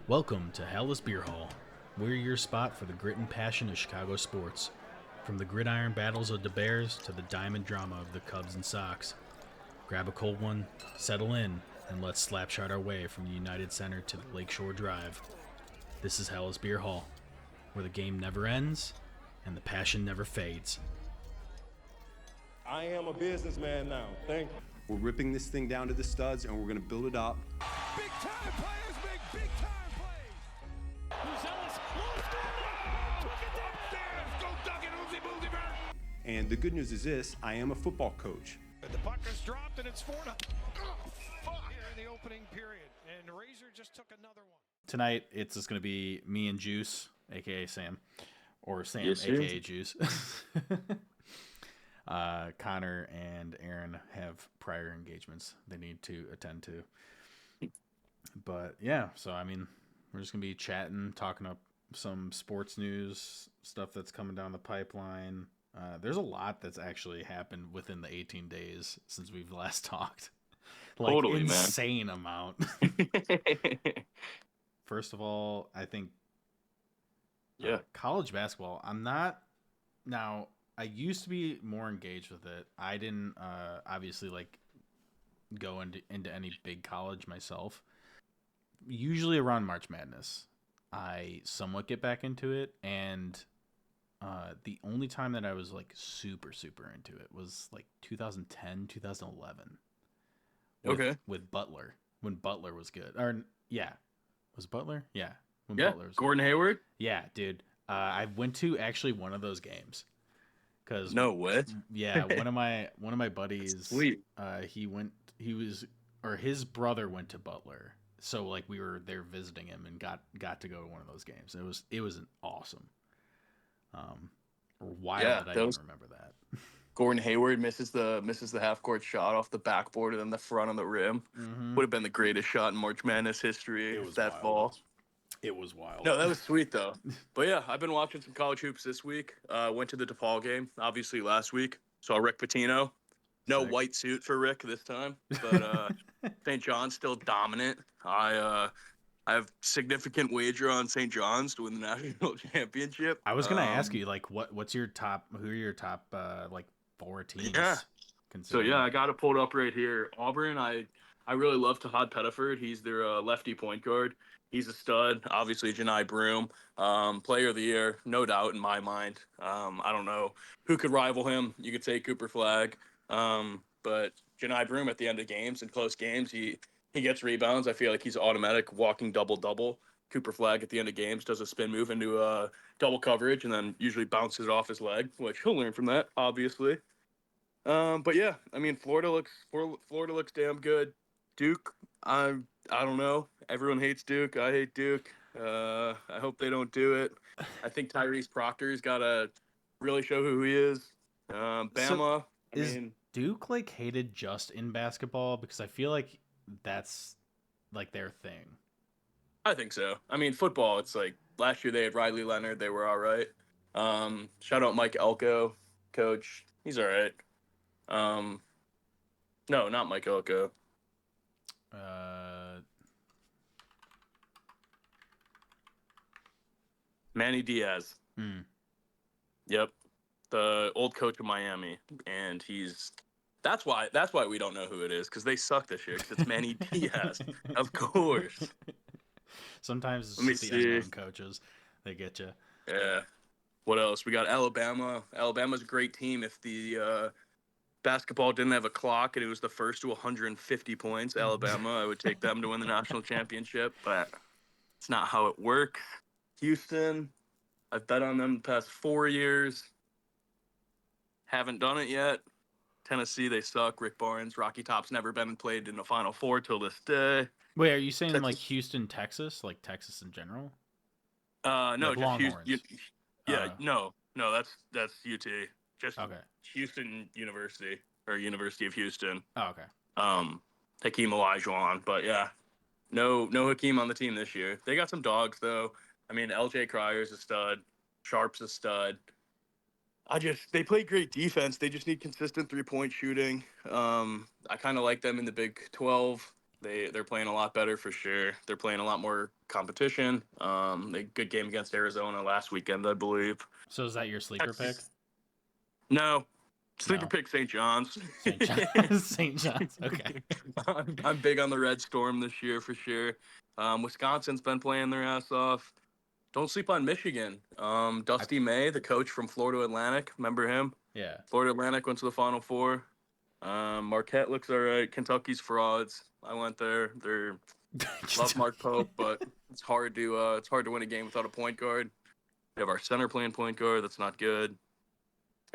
Welcome to Hallis Beer Hall. We're your spot for the grit and passion of Chicago sports. From the gridiron battles of the Bears to the diamond drama of the Cubs and Sox. Grab a cold one, settle in, and let's slapshot our way from the United Center to the Lakeshore Drive. This is Hallis Beer Hall, where the game never ends and the passion never fades. I am a businessman now. Thank you. We're ripping this thing down to the studs, and we're going to build it up. Big time players make big time plays. Luzelis, took it downstairs. Go Duggan, Uzi Boozy Bird. And the good news is this: I am a football coach. The puck is dropped and it's 4-0. Here in the opening period, and Razor just took another one. Tonight, it's just going to be me and Juice, a.k.a. Sam, or Sam, Yes, a.k.a. Juice. Connor and Aaron have prior engagements they need to attend to. But yeah, so I mean, we're just going to be chatting, talking up some sports news, stuff that's coming down the pipeline. There's a lot that's actually happened within the 18 days since we've last talked. Like, Totally, insane man. amount. First of all, I think college basketball, I used to be more engaged with it. I didn't obviously go into any big college myself. Usually around March Madness, I somewhat get back into it, and the only time that I was super into it was 2010, 2011. With Butler, when Butler was good. Was Butler? Yeah. Butler was Gordon Hayward? Yeah, dude. I went to actually one of those games. No way. Yeah, one of my buddies, Sweet. his brother went to Butler. So we were there visiting him and got to go to one of those games. It was an awesome. Wild that I didn't remember that. Gordon Hayward misses the half court shot off the backboard and then the front on the rim. Mm-hmm. Would have been the greatest shot in March Madness history. It was that wild. fall. It was wild. No, that was sweet though. But yeah, I've been watching some college hoops this week. Went to the DePaul game, obviously last week. Saw Rick Pitino. No Sick. white suit for Rick this time, but St. John's still dominant. I have significant wager on St. John's to win the national championship. I was gonna ask you what's your top? Who are your top four teams? Yeah. So yeah, I got it pulled up right here. Auburn. I really love Tahad Pettiford. He's their lefty point guard. He's a stud. Obviously, Janai Broom, player of the year, no doubt in my mind. I don't know who could rival him. You could say Cooper Flag, but Janai Broom at the end of games and close games, he gets rebounds. I feel like he's automatic walking double-double. Cooper Flag at the end of games does a spin move into double coverage and then usually bounces it off his leg, which he'll learn from that, obviously. But yeah, I mean, Florida looks damn good. Duke, I don't know. Everyone hates Duke. I hate Duke. I hope they don't do it. I think Tyrese Proctor's got to really show who he is. Bama. Is Duke hated just in basketball? Because I feel like that's their thing. I think so. I mean, football, it's last year they had Riley Leonard. They were all right. Shout out Mike Elko, coach. He's all right. No, not Mike Elko. Manny Diaz. Yep, the old coach of Miami, and that's why we don't know who it is, because they suck this year. Because it's Manny Diaz, of course. Sometimes it's just the unknown coaches. They get you. Yeah. What else? We got Alabama. Alabama's a great team. If the basketball didn't have a clock and it was the first to 150 points, Alabama, I would take them to win the national championship, but it's not how it works. Houston, I've bet on them the past 4 years. Haven't done it yet. Tennessee, they suck. Rick Barnes, Rocky Top's never been played in the Final Four till this day. Wait, are you saying Houston, Texas, Texas in general? No, just Longhorns. No, that's UT. Just okay. Houston University or University of Houston. Oh, okay. Hakeem Olajuwon, but yeah, no Hakeem on the team this year. They got some dogs though. I mean, LJ Cryer's a stud. Sharp's a stud. They play great defense. They just need consistent 3-point shooting. I kind of like them in the Big 12. They're playing a lot better for sure. They're playing a lot more competition. They good game against Arizona last weekend, I believe. So is that your sleeper pick? No, sleeper No. pick St. John's. St. John's. St. John's. Okay. I'm big on the Red Storm this year for sure. Wisconsin's been playing their ass off. Don't sleep on Michigan. Dusty May, the coach from Florida Atlantic, remember him? Yeah. Florida Atlantic went to the Final Four. Marquette looks all right. Kentucky's frauds. I went there. They're love Mark Pope, but it's hard to win a game without a point guard. We have our center playing point guard. That's not good.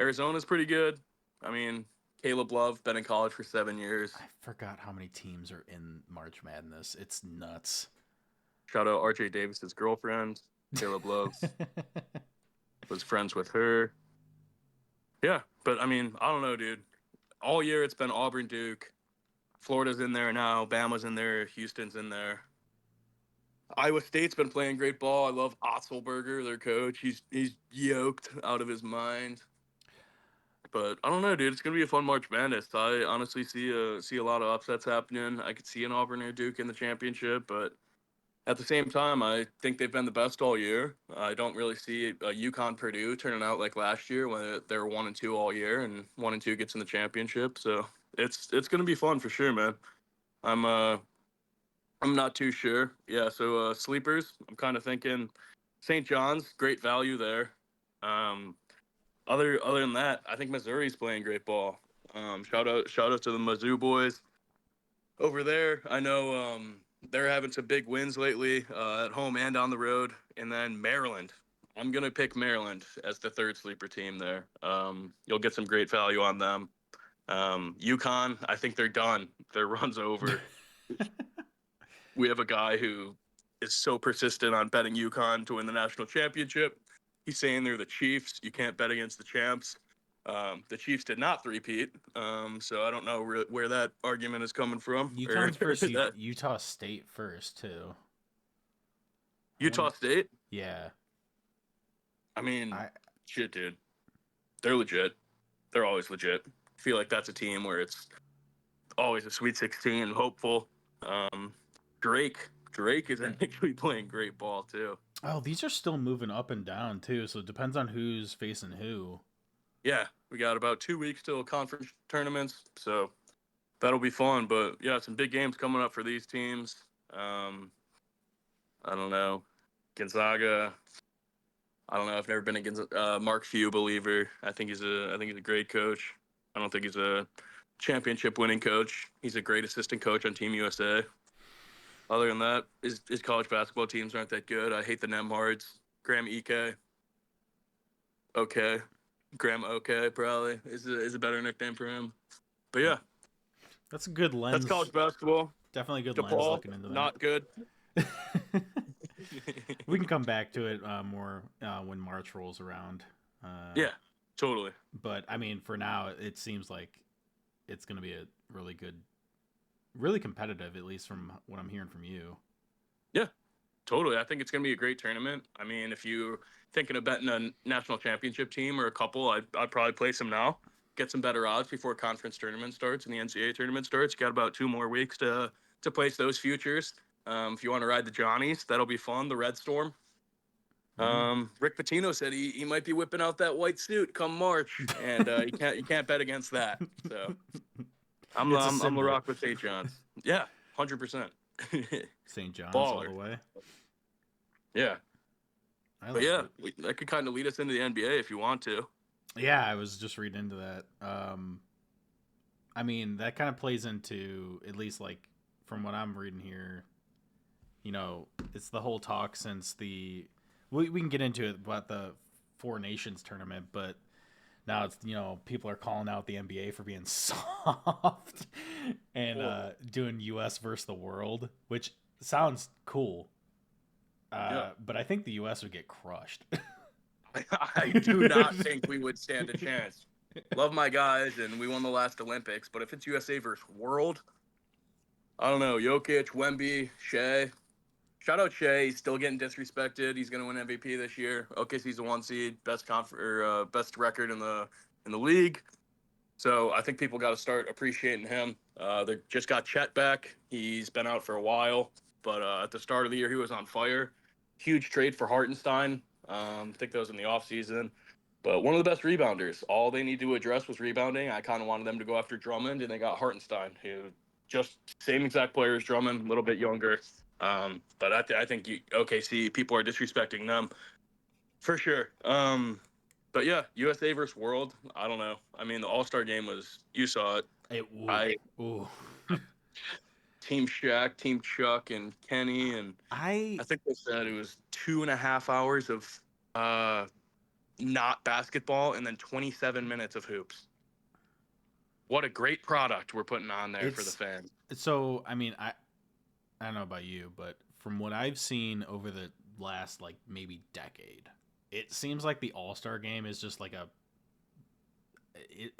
Arizona's pretty good. I mean, Caleb Love, been in college for 7 years. I forgot how many teams are in March Madness. It's nuts. Shout out RJ Davis's girlfriend, Caleb Love. Was friends with her. Yeah, but I mean, I don't know, dude. All year it's been Auburn, Duke. Florida's in there now. Bama's in there. Houston's in there. Iowa State's been playing great ball. I love Otzelberger, their coach. He's yoked out of his mind. But I don't know, dude. It's gonna be a fun March Madness. I honestly see a lot of upsets happening. I could see an Auburn or Duke in the championship, but at the same time, I think they've been the best all year. I don't really see UConn Purdue turning out like last year when they were 1-2 all year, and 1-2 gets in the championship. So it's gonna be fun for sure, man. I'm not too sure. Yeah. So sleepers, I'm kind of thinking St. John's, great value there. Other than that, I think Missouri's playing great ball. Shout out to the Mizzou boys over there. I know they're having some big wins lately at home and on the road. And then Maryland. I'm going to pick Maryland as the third sleeper team there. You'll get some great value on them. UConn, I think they're done. Their run's over. We have a guy who is so persistent on betting UConn to win the national championship. He's saying they're the Chiefs. You can't bet against the champs. The Chiefs did not three-peat, so I don't know where that argument is coming from. UConn's first, Utah State first, too. Utah State? Yeah. I mean, shit, dude. They're legit. They're always legit. I feel like that's a team where it's always a Sweet 16, hopeful. Drake is actually playing great ball, too. Oh, these are still moving up and down, too, so it depends on who's facing who. Yeah, we got about 2 weeks till conference tournaments, so that'll be fun. But, yeah, some big games coming up for these teams. I don't know. Gonzaga. I don't know. I've never been a Mark Few believer. I think he's a great coach. I don't think he's a championship winning coach. He's a great assistant coach on Team USA. Other than that, his college basketball teams aren't that good. I hate the Nemhards. Graham Ike. Okay. Graham OK probably is a better nickname for him. But yeah. That's a good lens. That's college basketball. Definitely a good DePaul, lens looking into that. Not good. We can come back to it more when March rolls around. Yeah, totally. But, I mean, for now, it seems like it's going to be a really good, really competitive, at least from what I'm hearing from you. Yeah, totally. I think it's going to be a great tournament. I mean, if you're thinking of betting a national championship team or a couple, I'd probably place them now. Get some better odds before conference tournament starts and the NCAA tournament starts. You got about 2 more weeks to place those futures. If you want to ride the Johnnies, that'll be fun. The Red Storm. Rick Pitino said he might be whipping out that white suit come March, and you can't bet against that. So I'm the rock with St. John's. Yeah, 100%. St. John's Baller. all the way. Yeah. That could kind of lead us into the NBA if you want to. Yeah, I was just reading into that. I mean, that kind of plays into, at least like from what I'm reading here, you know, it's the whole talk since we can get into it about the Four Nations tournament, but now it's, you know, people are calling out the NBA for being soft and doing US versus the world, which sounds cool. But I think the US would get crushed. I do not think we would stand a chance. Love my guys, and we won the last Olympics, but if it's USA versus world, I don't know. Jokic, Wemby, Shea. Shout out Shea. He's still getting disrespected. He's going to win MVP this year. OKC's the 1 seed, best record in the league. So I think people got to start appreciating him. They just got Chet back. He's been out for a while, but at the start of the year, he was on fire. Huge trade for Hartenstein. I think that was in the offseason. But one of the best rebounders. All they need to address was rebounding. I kind of wanted them to go after Drummond, and they got Hartenstein, who just same exact player as Drummond, a little bit younger. But I think OKC, people are disrespecting them for sure. But yeah, USA versus World. I don't know. I mean, the All-Star game was, you saw it. Ooh. Team Shaq, Team Chuck, and Kenny, and I think they said it was 2.5 hours of not basketball and then 27 minutes of hoops. What a great product we're putting on there for the fans. So, I mean, I don't know about you, but from what I've seen over the last, like, maybe decade, it seems like the All-Star game is just like a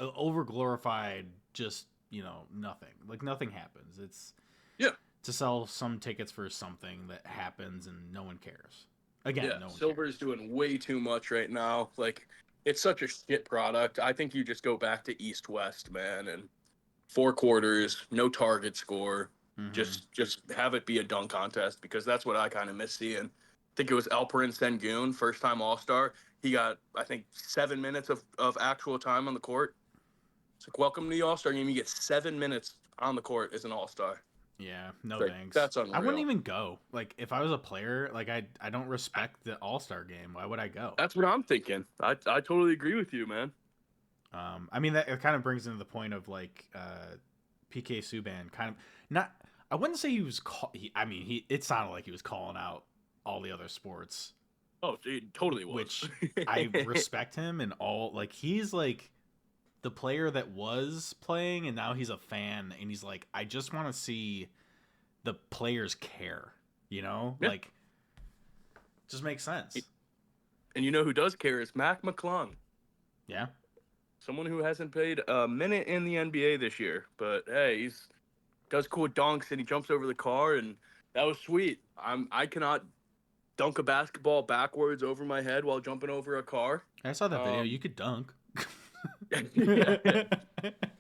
over-glorified, just, nothing. Like, nothing happens. It's to sell some tickets for something that happens and no one cares. Again, no one Silver's doing way too much right now. Like, it's such a shit product. I think you just go back to East-West, man, and 4 quarters, no target score. Mm-hmm. Just have it be a dunk contest, because that's what I kind of miss seeing. I think it was Alperen Sengun, first-time All-Star. He got, I think, 7 minutes of actual time on the court. It's like, welcome to the All-Star game. You get 7 minutes on the court as an All-Star. Yeah, no like, thanks. That's unreal. I wouldn't even go. Like, if I was a player, like, I don't respect the All-Star game. Why would I go? That's what I'm thinking. I totally agree with you, man. I mean, that it kind of brings into the point of, like, PK Subban kind of not. I wouldn't say he was. It sounded like he was calling out all the other sports. Oh, it totally was. Which I respect him and all. Like, he's like the player that was playing, and now he's a fan, and he's like, I just want to see the players care. Yeah. Like, just makes sense. And you know who does care is Mac McClung. Yeah. Someone who hasn't played a minute in the NBA this year, but hey, he's does cool dunks and he jumps over the car, and that was sweet. I cannot dunk a basketball backwards over my head while jumping over a car. I saw that video. You could dunk.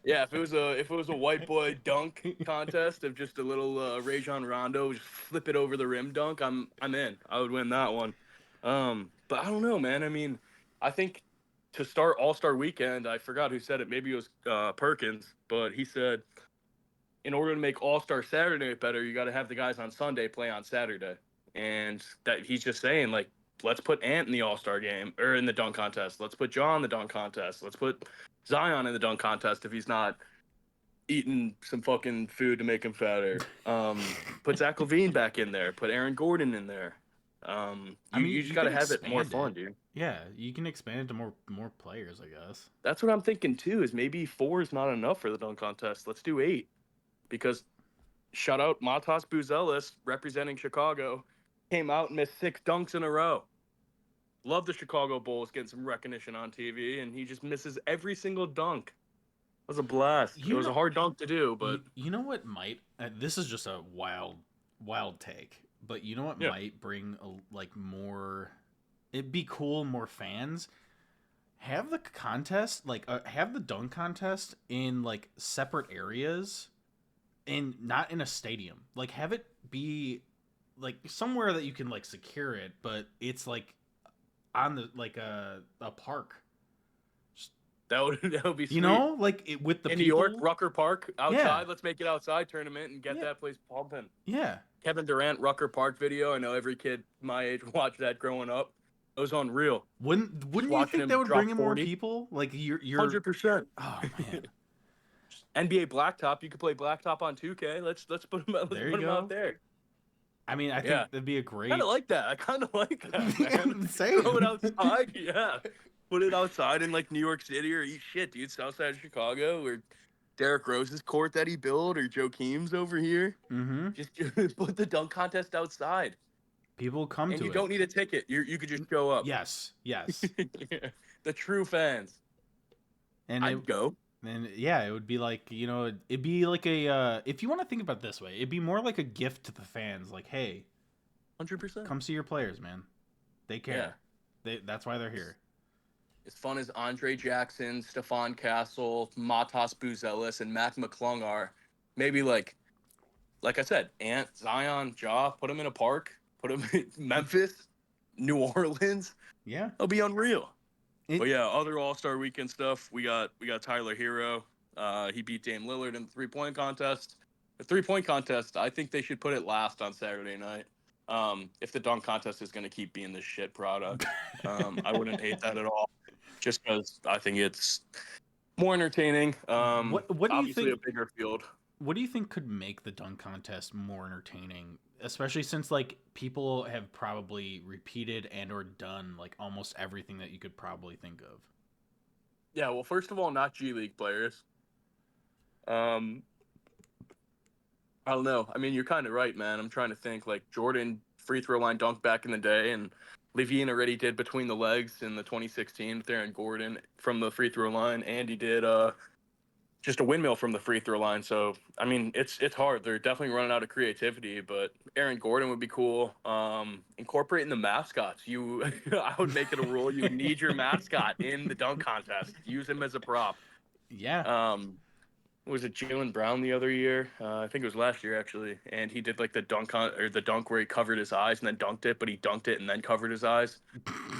Yeah, if it was a white boy dunk contest of just a little Rajon Rondo just flip it over the rim dunk, I'm in. I would win that one. But I don't know, man. I mean, I think to start All-Star Weekend, I forgot who said it. Maybe it was Perkins, but he said, in order to make All-Star Saturday better, you got to have the guys on Sunday play on Saturday. And that he's just saying, like, let's put Ant in the All-Star game or in the dunk contest. Let's put John in the dunk contest. Let's put Zion in the dunk contest if he's not eating some fucking food to him fatter. Put Zach LaVine back in there. Put Aaron Gordon in there. You just got to have it more fun, dude. Yeah, you can expand it to more players, I guess. That's what I'm thinking, too, is maybe 4 is not enough for the dunk contest. Let's do 8. Because, shout out, Matas Buzelis, representing Chicago, came out and missed 6 dunks in a row. Love the Chicago Bulls getting some recognition on TV, and he just misses every single dunk. It was a blast. It was a hard dunk to do, but... You know what might... this is just a wild take, but you know what might bring, more... It'd be cool, more fans. Have the contest, have the dunk contest in, separate areas, and not in a stadium. Like, have it be, somewhere that you can, secure it, but it's, on the, a park. That would be sweet. With the in people. New York, Rucker Park, outside. Yeah. Let's make it outside tournament and get that place pumping. Yeah. Kevin Durant, Rucker Park video. I know every kid my age watched that growing up. It was unreal. Wouldn't you think that would bring in more people? You're 100%. Oh man. NBA Blacktop. You could play Blacktop on 2K. Let's put them out there. I mean, I think that'd be a great. I kind of like that, man. Same. Throw it outside, yeah. Put it outside in New York City or dude, south side of Chicago, or Derrick Rose's court that he built, or Joakim's over here. Mm-hmm. Just put the dunk contest outside. People come to it. And you don't need a ticket. You could just show up. Yes. Yeah. The true fans. And I'd go. And it would be it'd be like a, if you want to think about it this way, it'd be more like a gift to the fans. Like, hey, 100%. Come see your players, man. They care. Yeah. That's why they're here. As fun as Andre Jackson, Stephon Castle, Matas Buzelis, and Mac McClung are, maybe like I said, Ant, Zion, Ja, put them in a park, put them in Memphis, New Orleans. Yeah. It'll be unreal. It- But yeah, other All-Star Weekend stuff. We got Tyler Hero. He beat Dame Lillard in the 3-point contest. The 3-point contest, I think they should put it last on Saturday night. If the dunk contest is going to keep being this shit product, I wouldn't hate that at all. Just because I think it's more entertaining. What do you Obviously think? a bigger field. What do you think could make the dunk contest more entertaining, especially since like people have probably repeated and or done like almost everything that you could probably think of? Yeah, well, first of all, not G League players. I don't know. I mean, you're kind of right, man. I'm trying to think. Like Jordan free throw line dunk back in the day, and Levine already did between the legs in the 2016 with Aaron Gordon from the free throw line, and he did just a windmill from the free throw line. So I mean, it's hard. They're definitely running out of creativity, but Aaron Gordon would be cool. Incorporating the mascots. I would make it a rule. You need your mascot in the dunk contest. Use him as a prop. Yeah. Was it Jalen Brown the other year? I think it was last year actually, and he did like the dunk where he covered his eyes and then dunked it, but he dunked it and then covered his eyes.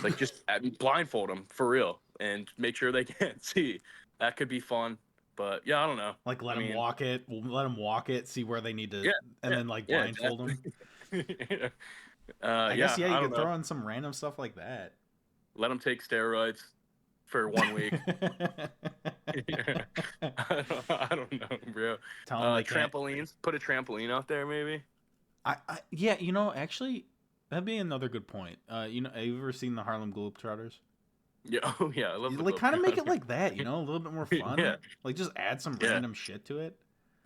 Like just blindfold them for real and make sure they can't see. That could be fun. But yeah, I don't know. Like let I them mean, walk it. We'll let them walk it. See where they need to, Yeah, and then like yeah, blindfold them. exactly. I guess yeah, you I could don't throw know. on some random stuff like that. Let them take steroids for 1 week. I don't know, bro. Tell 'em they can't- Trampolines. Put a trampoline out there, maybe. Yeah, actually, that'd be another good point. Have you ever seen the Harlem Globetrotters? Yeah. Oh yeah, I love the Like kind of make it Globetrotters. like that, a little bit more fun. Yeah. Like just add some Yeah. random shit to it.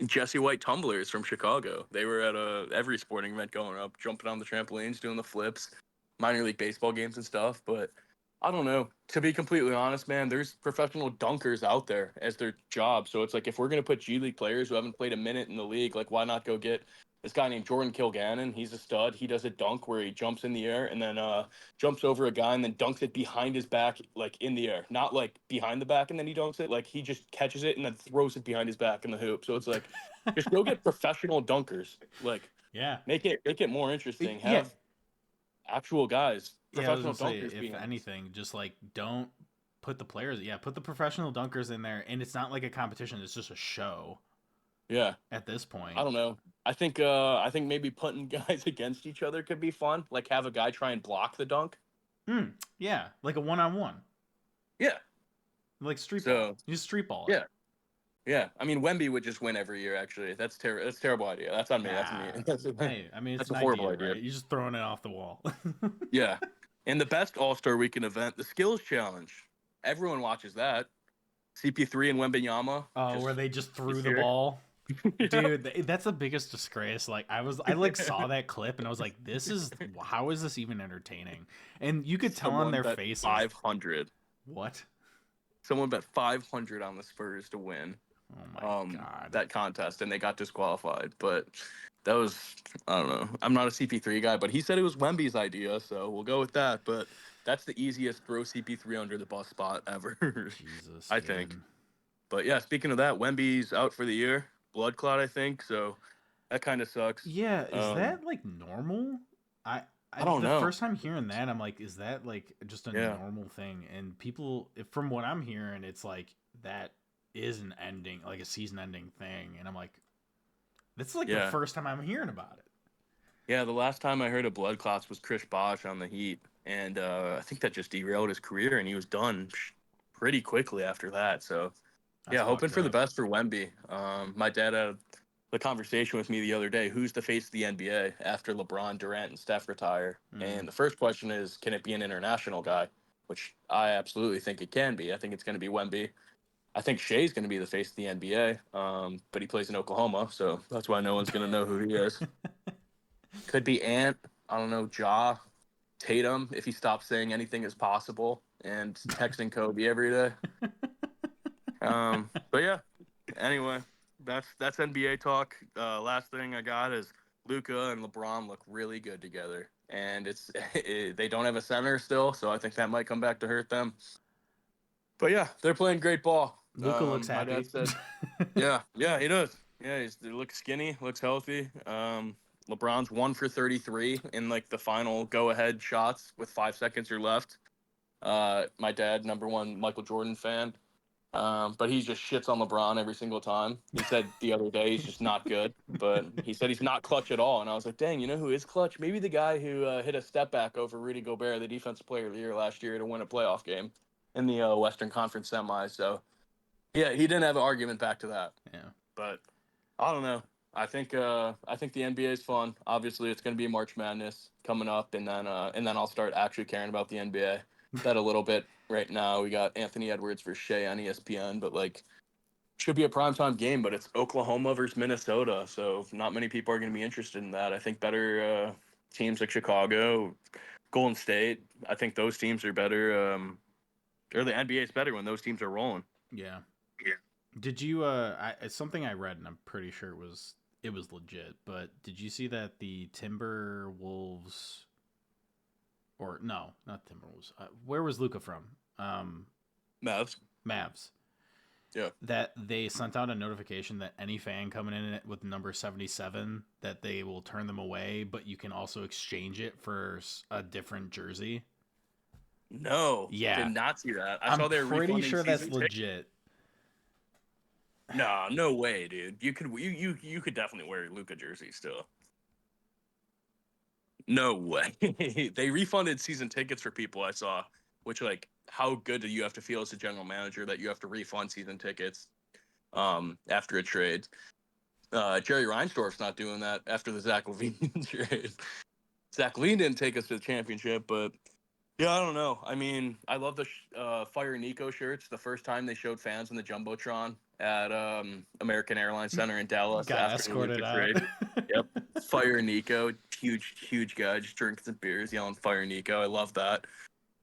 Jesse White tumblers from Chicago. They were at every sporting event going up, jumping on the trampolines, doing the flips, minor league baseball games and stuff. But I don't know. To be completely honest, man, there's professional dunkers out there as their job. So it's like if we're gonna put G League players who haven't played a minute in the league, like why not go get this guy named Jordan Kilgannon? He's a stud. He does a dunk where he jumps in the air and then jumps over a guy and then dunks it behind his back, like in the air, not like behind the back and then he dunks it. Like he just catches it and then throws it behind his back in the hoop. So it's like just go get professional dunkers. Like Yeah. make it more interesting. Yeah. Have actual guys, Yeah, I was professional gonna say, dunkers. if being on this. anything, just like don't put the players. Yeah, put the professional dunkers in there, and it's not like a competition. It's just a show Yeah, at this point. I don't know. I think maybe putting guys against each other could be fun. Like have a guy try and block the dunk. Yeah, like a 1-on-1, Yeah, like street So- ball. You just street ball. it. Yeah. yeah. I mean, Wemby would just win every year. Actually, that's That's a terrible idea. That's on me. That's me. Hey, I mean, it's That's an a horrible idea, idea. right? You're just throwing it off the wall. Yeah, and the best All-Star Weekend event, the Skills Challenge. Everyone watches that. CP3 and Wembenyama. Oh, where they just threw just the here. ball. Yeah. Dude, that's the biggest disgrace. Like I saw that clip and I was like, how is this even entertaining? And you could tell on Someone their bet faces. 500. What? Someone bet 500 on the Spurs to win. Oh my god. That contest, and they got disqualified. But that was, I don't know. I'm not a CP3 guy, but he said it was Wemby's idea, so we'll go with that. But that's the easiest throw CP3 under the bus spot ever. Jesus. I think. But yeah, speaking of that, Wemby's out for the year. Blood clot, I think. So that kind of sucks. Yeah, is that like normal? I don't the know. first time hearing that, I'm like, is that like just a Yeah. normal thing? And people, from what I'm hearing, it's like that is an ending, like a season-ending thing. And I'm like, that's like the Yeah. first time I'm hearing about it. Yeah, the last time I heard of blood clots was Chris Bosh on the Heat, and I think that just derailed his career, and he was done pretty quickly after that. So That's yeah, hoping fucked for the up. best for Wemby. My dad had the conversation with me the other day. Who's the face of the NBA after LeBron, Durant, and Steph retire? And the first question is, can it be an international guy? Which I absolutely think it can be. I think it's going to be Wemby. I think Shea's going to be the face of the NBA, but he plays in Oklahoma, so that's why no one's going to know who he is. Could be Ant. I don't know, Ja, Tatum, if he stops saying anything is possible and texting Kobe every day. But yeah, anyway, that's NBA talk. Last thing I got is Luka and LeBron look really good together, and they don't have a center still, so I think that might come back to hurt them. But yeah, they're playing great ball. Luka looks my happy. dad said, yeah, he does. Yeah, he looks skinny, looks healthy. LeBron's 1 for 33 in like the final go-ahead shots with 5 seconds or left. My dad, #1 Michael Jordan fan, but he just shits on LeBron every single time. He said the other day he's just not good, but he said he's not clutch at all. And I was like, dang, you know who is clutch? Maybe the guy who hit a step back over Rudy Gobert, the Defensive Player of the Year last year, to win a playoff game in the Western Conference semis. So yeah, he didn't have an argument back to that. Yeah. But I don't know. I think the NBA is fun. Obviously, it's going to be March Madness coming up, and then I'll start actually caring about the NBA. That a little bit right now. We got Anthony Edwards versus Shea on ESPN, but like should be a primetime game. But it's Oklahoma versus Minnesota, so not many people are going to be interested in that. I think better teams like Chicago, Golden State. I think those teams are better. Or the NBA is better when those teams are rolling. Yeah. Yeah. Did you it's something I read and I'm pretty sure it was legit, but did you see that the Timberwolves, or no, not Timberwolves. Where was Luca from? Mavs. Mavs. Yeah. That they sent out a notification that any fan coming in with number 77 that they will turn them away, but you can also exchange it for a different jersey. No. Yeah. Did not see that. I'm saw they were pretty refunding sure that's season tickets. legit. No, no way, dude. You could definitely wear a Luka jersey still. No way. They refunded season tickets for people I saw, which like how good do you have to feel as a general manager that you have to refund season tickets after a trade? Jerry Reinsdorf's not doing that after the Zach LaVine trade. Zach LaVine didn't take us to the championship, but yeah, I don't know. I mean, I love the Fire Nico shirts. The first time they showed fans in the Jumbotron at American Airlines Center in Dallas Got after the escorted Luka out. trade. Yep. Fire Nico, huge guy, just drinking some beers, yelling Fire Nico. I love that.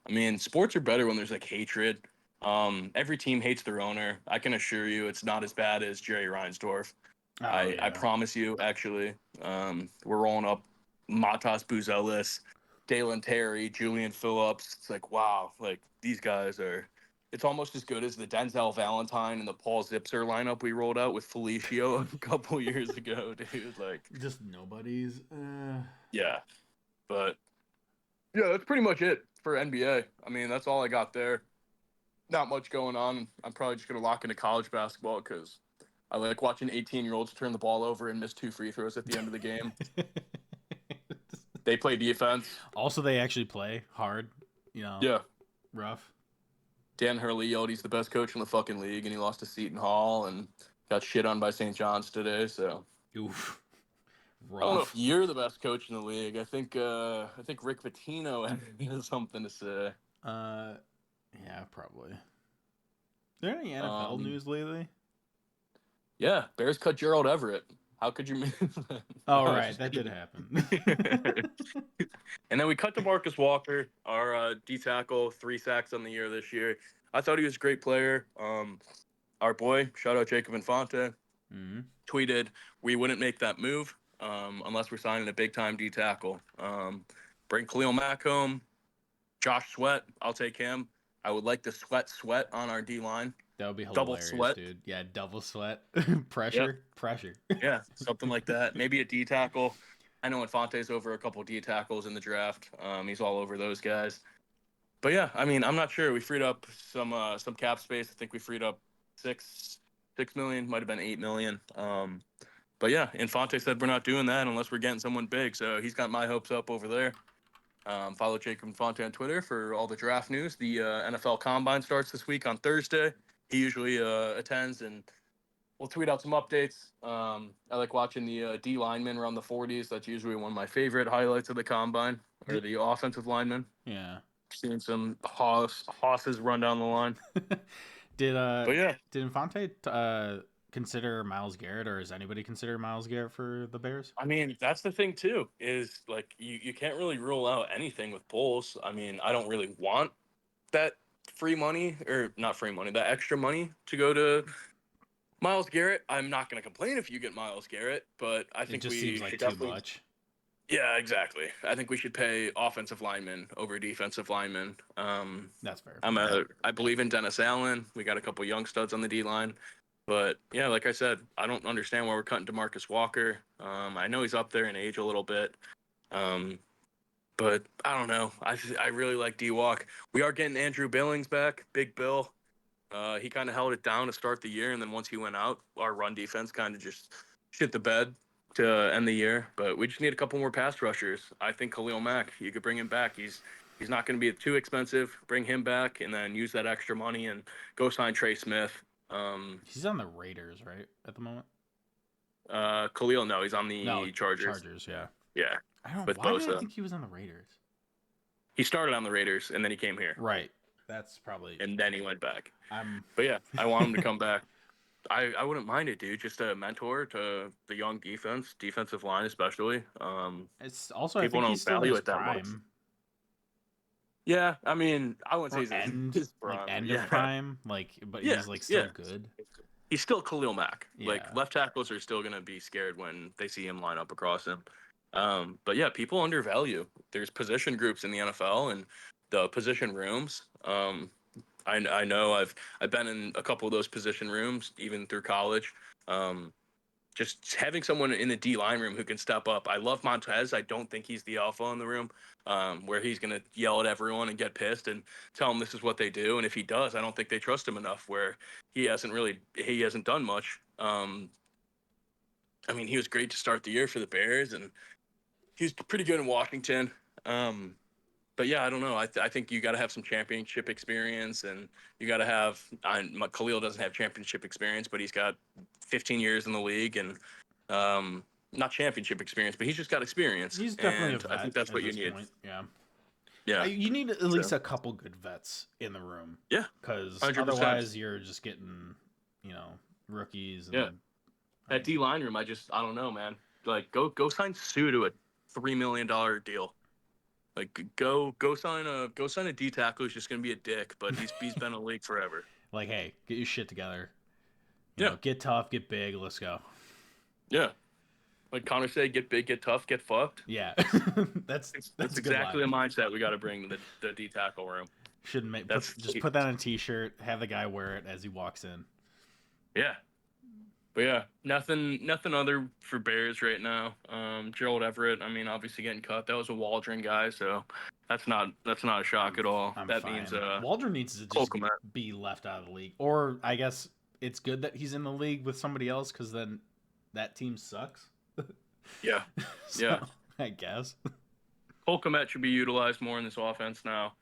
I mean, sports are better when there's like hatred. Every team hates their owner. I can assure you it's not as bad as Jerry Reinsdorf. Oh, I yeah. promise you, actually. We're rolling up Matas Buzelis, Dalen Terry, Julian Phillips. It's like, wow, like these guys are. It's almost as good as the Denzel Valentine and the Paul Zipser lineup we rolled out with Felicio a couple years ago, dude. Like, Just nobody's. yeah, but yeah, that's pretty much it for NBA. I mean, that's all I got there. Not much going on. I'm probably just gonna lock into college basketball because I like watching 18-year-olds turn the ball over and miss 2 free throws at the end of the game. They play defense. Also, they actually play hard. You know. Yeah. Rough. Dan Hurley yelled he's the best coach in the fucking league, and he lost to Seton Hall and got shit on by St. John's today. So Oof. I don't know Rough. if you're the best coach in the league. I think Rick Pitino has something to say. Yeah, probably. Is there any NFL news lately? Yeah, Bears cut Gerald Everett. How could you miss that? Oh, right. That did happen. And then we cut to Marcus Walker, our D tackle, 3 sacks on the year this year. I thought he was a great player. Our boy, shout out Jacob Infante, tweeted, "We wouldn't make that move unless we're signing a big-time D tackle. Bring Khalil Mack home. Josh Sweat, I'll take him. I would like the sweat on our D line. That would be Double hilarious, sweat. dude. Yeah, double sweat. Pressure. Yeah, something like that. Maybe a D tackle. I know Infante's over a couple D tackles in the draft. He's all over those guys. But yeah, I mean, I'm not sure. We freed up some cap space. I think we freed up $6 million, might have been $8 million. But yeah, Infante said we're not doing that unless we're getting someone big. So he's got my hopes up over there. Follow Jacob Infante on Twitter for all the draft news. The NFL Combine starts this week on Thursday. He usually attends, and we'll tweet out some updates. I like watching the D linemen around the 40s. That's usually one of my favorite highlights of the Combine, or the offensive linemen. Yeah. Seeing some hosses run down the line. Did Infante consider Myles Garrett, or does anybody consider Myles Garrett for the Bears? I mean, that's the thing too, is like you can't really rule out anything with polls. I mean, I don't really want that free money, or not free money, that extra money to go to Myles Garrett. I'm not going to complain if you get Myles Garrett, but I think it just seems like too much. Yeah, exactly. I think we should pay offensive linemen over defensive linemen. That's fair. I believe in Dennis Allen. We got a couple young studs on the D line. But yeah, like I said, I don't understand why we're cutting DeMarcus Walker. I know he's up there in age a little bit. But I don't know. I really like D-Walk. We are getting Andrew Billings back, Big Bill. He kind of held it down to start the year, and then once he went out, our run defense kind of just shit the bed to end the year. But we just need a couple more pass rushers. I think Khalil Mack, you could bring him back. He's not going to be too expensive. Bring him back, and then use that extra money and go sign Trey Smith. He's on the Raiders, right, at the moment? Khalil, no, he's on the No, Chargers. Chargers, yeah. Yeah, I don't. with Why Bosa. did I think he was on the Raiders? He started on the Raiders, and then he came here. Right. That's probably. And then he went back. I'm. But yeah, I want him to come back. I wouldn't mind it, dude. Just a mentor to the young defensive line especially. It's also I people think don't he's still in value his it that much. prime. Yeah, I mean, I wouldn't Or say he's end, his like prime. end Yeah. of prime, like, but Yeah, he's like still yeah. good. He's still Khalil Mack. Yeah. Like left tackles are still gonna be scared when they see him line up across him. But yeah, people undervalue. There's position groups in the NFL and the position rooms. I know I've been in a couple of those position rooms even through college. Just having someone in the D line room who can step up. I love Montez. I don't think he's the alpha in the room, where he's gonna yell at everyone and get pissed and tell them this is what they do. And if he does, I don't think they trust him enough. Where he hasn't done much. I mean, he was great to start the year for the Bears, and he's pretty good in Washington. But yeah, I don't know. I think you got to have some championship experience, and you got to have. Khalil doesn't have championship experience, but he's got 15 years in the league, and not championship experience, but he's just got experience. He's definitely and a vet. I think that's what you this need. Point. Yeah. Yeah. You need at least a couple good vets in the room. Yeah. Because 100%. otherwise you're just getting, rookies. And, Yeah. That D line room, I don't know, man. Like, go sign Sue to a $3 million deal. Like, go sign a D tackle who's just gonna be a dick, but he's been in the league forever. Like, hey, get your shit together. Yeah. Get tough, get big. Let's go. Yeah. Like Connor said, get big, get tough, get fucked. Yeah. that's exactly the mindset we got to bring to the D tackle room. Shouldn't make. Just put that on a t-shirt. Have the guy wear it as he walks in. Yeah. But yeah, nothing other for Bears right now. Gerald Everett, I mean, obviously getting cut. That was a Waldron guy, so that's not a shock at all. I'm that fine. means Waldron needs to just be left out of the league, or I guess it's good that he's in the league with somebody else because then that team sucks. Yeah, so, yeah. I guess Cole Kmet should be utilized more in this offense now.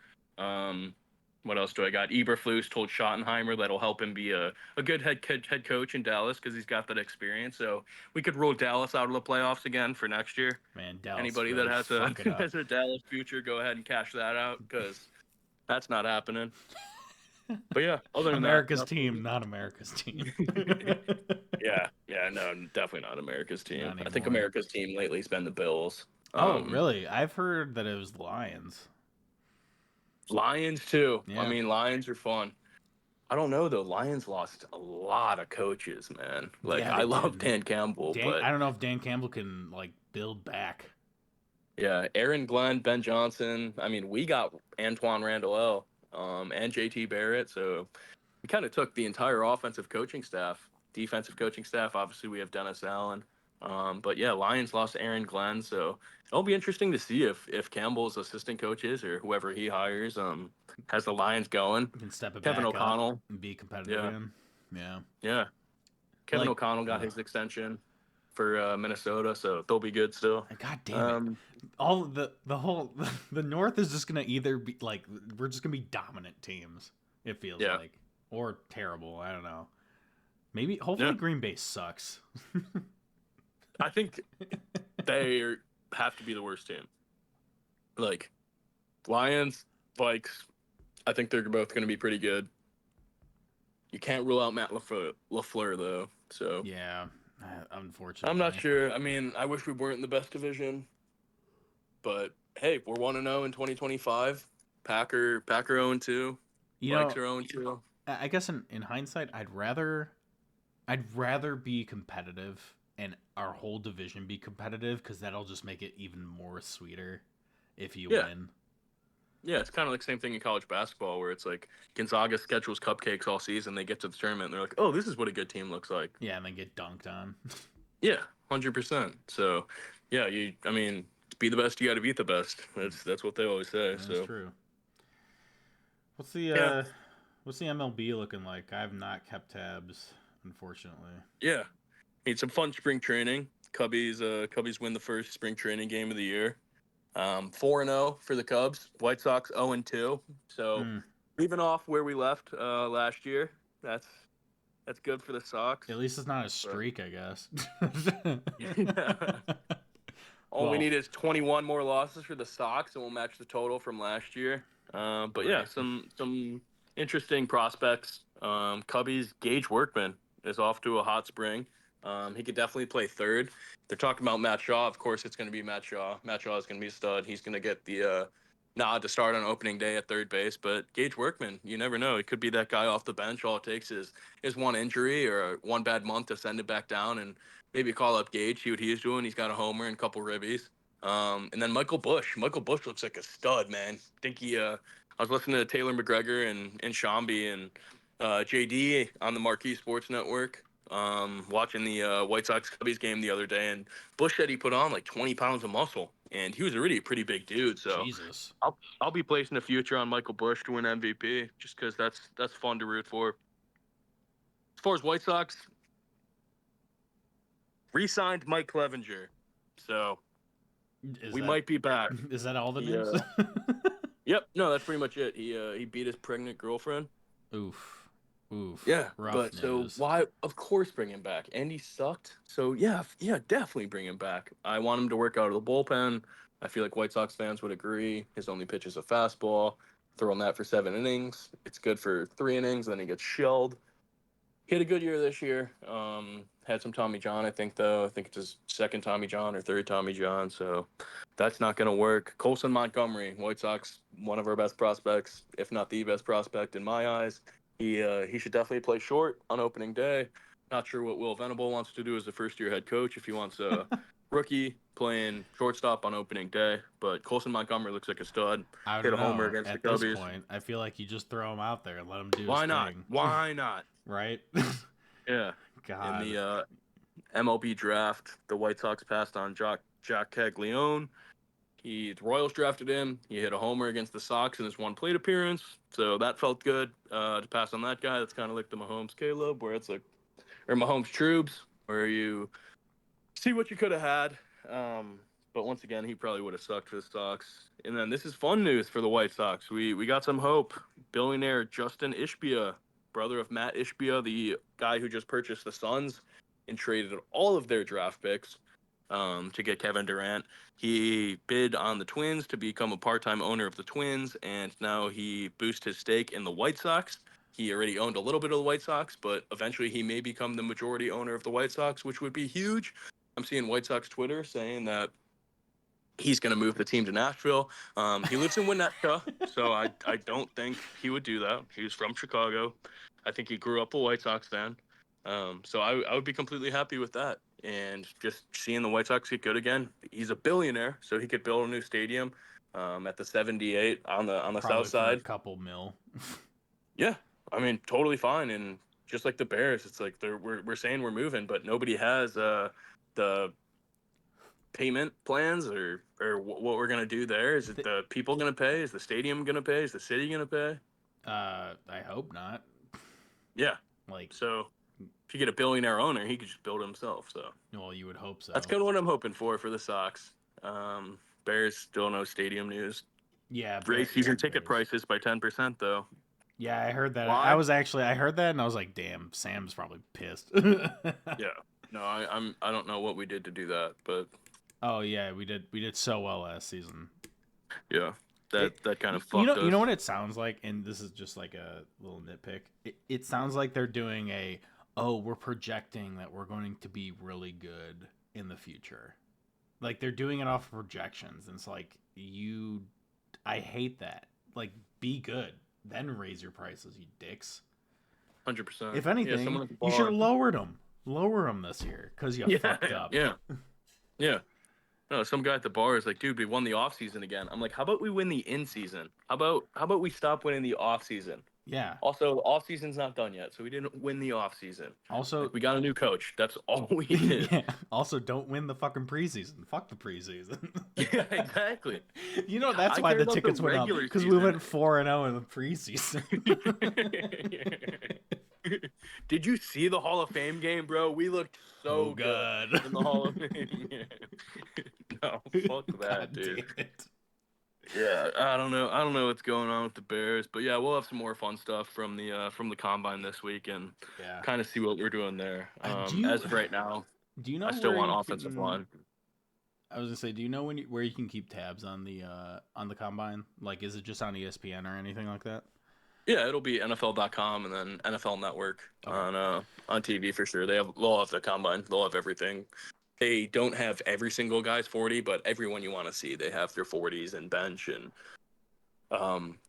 What else do I got? Eberflus told Schottenheimer that'll help him be a good head coach in Dallas because he's got that experience. So we could rule Dallas out of the playoffs again for next year. Man, Dallas. Anybody really that has a Dallas future, go ahead and cash that out because that's not happening. But yeah, other than America's team, not America's team. yeah, no, definitely not America's team. Not I think America's team lately has been the Bills. Oh, really? I've heard that it was the Lions. Lions too. Yeah. I mean, Lions are fun. I don't know though. Lions lost a lot of coaches, man. Like Yeah, I love Dan Campbell, but I don't know if Dan Campbell can like build back. Yeah, Aaron Glenn, Ben Johnson. I mean, we got Antoine Randall, and JT Barrett, so we kind of took the entire offensive coaching staff, defensive coaching staff. Obviously, we have Dennis Allen. But yeah, Lions lost Aaron Glenn, so it'll be interesting to see if Campbell's assistant coaches or whoever he hires has the Lions going. Can step it Kevin back O'Connell up and be competitive again. Yeah. Yeah. Kevin O'Connell got his extension for Minnesota, so they'll be good still. God damn it! All the North is just gonna either be like we're just gonna be dominant teams. It feels like, or terrible. I don't know. Maybe hopefully Green Bay sucks. I think they have to be the worst team. Like Lions, Vikes, I think they're both going to be pretty good. You can't rule out Matt LaFleur though. So yeah, unfortunately, I'm not sure. I mean, I wish we weren't in the best division, but hey, we're 1-0 in 2025. Packer 0-2. Vikes are 0-2. I guess in hindsight, I'd rather be competitive and our whole division be competitive because that'll just make it even more sweeter if you win. Yeah, it's kind of like the same thing in college basketball where it's like Gonzaga schedules cupcakes all season. They get to the tournament and they're like, oh, this is what a good team looks like. Yeah, and then get dunked on. Yeah, 100%. So, yeah, I mean, to be the best, you got to beat the best. That's what they always say. That's So, true. What's yeah, the MLB looking like? I have not kept tabs, unfortunately. yeah. Need some fun spring training. Cubbies win the first spring training game of the year. 4-0 for the Cubs. White Sox 0-2. So, Mm, leaving off where we left last year. That's good for the Sox. at least it's not a streak, I guess. Yeah. All we Well, need is 21 more losses for the Sox, and we'll match the total from last year. But yeah, right. some interesting prospects. Cubbies Gage Workman is off to a hot spring. He could definitely play third. They're talking about Matt Shaw. Of course, it's going to be Matt Shaw. Matt Shaw is going to be a stud. He's going to get the nod to start on opening day at third base. But Gage Workman, you never know. He could be that guy off the bench. All it takes is one injury or one bad month to send it back down and maybe call up Gage, see what he's doing. He's got a homer and a couple ribbies. And then Michael Bush. Michael Bush looks like a stud, man. I think I was listening to Taylor McGregor and Shambi and JD on the Marquee Sports Network, watching the White Sox Cubbies game the other day, and Bush said he put on like 20 pounds of muscle, and he was already a pretty big dude. So Jesus. I'll be placing a future on Michael Bush to win MVP just because that's fun to root for. As far as White Sox, re-signed Mike Clevenger, so we might be back. Is that all the Yeah. news? Yep, no, that's pretty much it. He beat his pregnant girlfriend. Oof. Yeah, Rough but news. so why? Of course, bring him back. And he sucked. So yeah, definitely bring him back. I want him to work out of the bullpen. I feel like White Sox fans would agree. His only pitch is a fastball. Throwing that for 7 innings. It's good for 3 innings. Then he gets shelled. He had a good year this year. Had some Tommy John, I think, though. I think it's his second Tommy John or third Tommy John. So that's not going to work. Colson Montgomery, White Sox, one of our best prospects, if not the best prospect in my eyes. He should definitely play short on opening day. Not sure what Will Venable wants to do as a first-year head coach, if he wants a rookie playing shortstop on opening day. But Colson Montgomery looks like a stud. I Hit don't a homer know. against At the this Cubbies. point, I feel like you just throw him out there and let him do Why his not? thing. Why not? Right? Yeah. God. In the MLB draft, the White Sox passed on Jack Caglione. The Royals drafted him. He hit a homer against the Sox in his one plate appearance, so that felt good to pass on that guy. That's kind of like the Mahomes Caleb, where it's like, or Mahomes Trubes, where you see what you could have had. But once again, he probably would have sucked for the Sox. And then this is fun news for the White Sox. We got some hope. Billionaire Justin Ishbia, brother of Matt Ishbia, the guy who just purchased the Suns and traded all of their draft picks to get Kevin Durant. He bid on the Twins to become a part-time owner of the Twins, and now he boosted his stake in the White Sox. He already owned a little bit of the White Sox, but eventually he may become the majority owner of the White Sox, which would be huge. I'm seeing White Sox Twitter saying that he's going to move the team to Nashville. He lives in Winnetka, so I don't think he would do that. He's from Chicago. I think he grew up a White Sox fan. So I would be completely happy with that. And just seeing the White Sox get good again. He's a billionaire, so he could build a new stadium at the 78 on the Probably south side. for a couple mil. Yeah, I mean, totally fine. And just like the Bears, it's like we're saying we're moving, but nobody has the payment plans or what we're gonna do there. Is it the people gonna pay? Is the stadium gonna pay? Is the city gonna pay? I hope not. Yeah. Like, So if you get a billionaire owner, he could just build it himself. So well, you would hope so. that's kind of what I'm hoping for the Sox. Bears still no stadium news. Yeah. Raise season Bears. ticket prices by 10% though. Yeah, I heard that. Why? I heard that and I was like, damn, Sam's probably pissed. Yeah. No, I don't know what we did to do that, but Oh yeah, we did so well last season. yeah. That kind of fucked us. You know what it sounds like, and this is just like a little nitpick. It sounds like they're doing we're projecting that we're going to be really good in the future. Like they're doing it off of projections, and it's like I hate that. Like be good, then raise your prices, you dicks. 100%. If anything, you should have lowered them. Lower them this year because you fucked up. Yeah. Yeah. No, some guy at the bar is like, dude, we won the off season again. I'm like, how about we win the in season? How about we stop winning the off season? Yeah. Also, off season's not done yet, so we didn't win the off season. Also, Like, we got a new coach. That's all we did. yeah. Also, don't win the fucking preseason. Fuck the preseason. Yeah, exactly. You know that's I why care the about the tickets went up regular because we season. went 4-0 in the preseason. Did you see the Hall of Fame game, bro? We looked so Oh, good God. in the Hall of Fame. No, fuck that, God dude. damn it. Yeah, I don't know. I don't know what's going on with the Bears, but yeah, we'll have some more fun stuff from the combine this week and Yeah. kind of see what we're doing there. Do you- As of right now, Do you know I still where want you offensive can- line. I was gonna say, do you know where you can keep tabs on the combine? Like, is it just on ESPN or anything like that? Yeah, it'll be NFL.com and then NFL Network Okay. on TV for sure. They'll have the combine. They'll have everything. They don't have every single guy's 40, but everyone you want to see, they have their 40s and bench and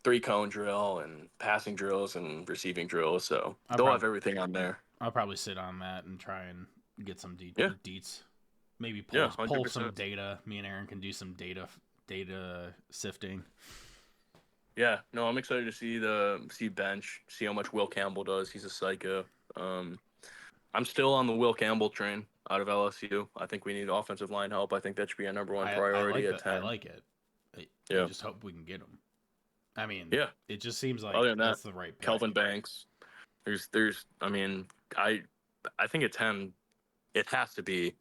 3-cone drill and passing drills and receiving drills. So they'll have everything on there. I'll probably sit on that and try and get some Yeah. deets. Maybe Yeah, pull some 100%. data. Me and Aaron can do some data sifting. Yeah, no, I'm excited to see bench, see how much Will Campbell does. He's a psycho. I'm still on the Will Campbell train out of LSU. I think we need offensive line help. I think that should be our number one priority at 10. I like it. I Yeah. just hope we can get him. I mean, Yeah. it just seems like Other than that, that's the right pick. Kelvin Banks. I mean, I think at 10, it has to be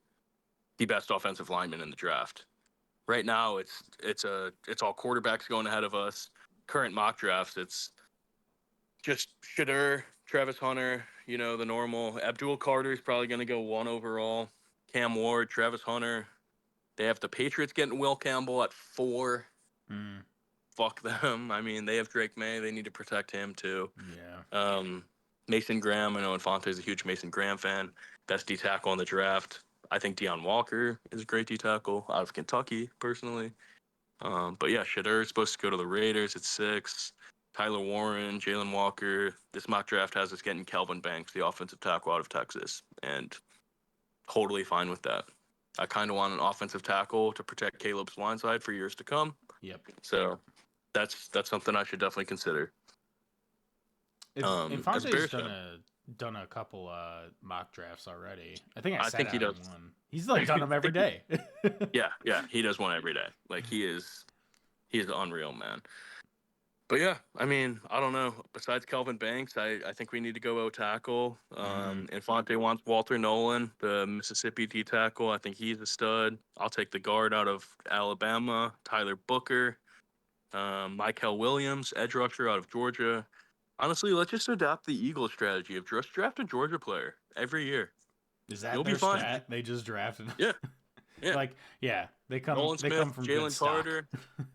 the best offensive lineman in the draft. Right now, it's all quarterbacks going ahead of us. Current mock drafts, it's just Shadur, Travis Hunter, the normal. Abdul Carter is probably going to go 1 overall. Cam Ward, Travis Hunter. They have the Patriots getting Will Campbell at 4. Mm, Fuck them. I mean, they have Drake May. They need to protect him too. yeah. Mason Graham. I know Infante's a huge Mason Graham fan. Best D tackle in the draft. I think Deion Walker is a great D tackle out of Kentucky, personally. But yeah, Shadur is supposed to go to the Raiders at 6. Tyler Warren, Jalen Walker. This mock draft has us getting Kelvin Banks, the offensive tackle out of Texas, and totally fine with that. I kind of want an offensive tackle to protect Caleb's blind side for years to come. Yep. So that's something I should definitely consider. Infante's done a couple mock drafts already. I think I think he on does. one. He's like done them every day. Yeah, he does one every day. Like he is unreal, man. But yeah, I mean, I don't know. Besides Kelvin Banks, I think we need to go tackle. Infante wants Walter Nolan, the Mississippi D tackle. I think he's a stud. I'll take the guard out of Alabama, Tyler Booker, Michael Williams, edge rusher out of Georgia. Honestly, let's just adopt the Eagles strategy of just draft a Georgia player every year. Is that You'll their be fine. strat? They just drafted. Yeah. Yeah. Like, yeah, they come. Nolan they Smith, come from good Jalen stock. Carter.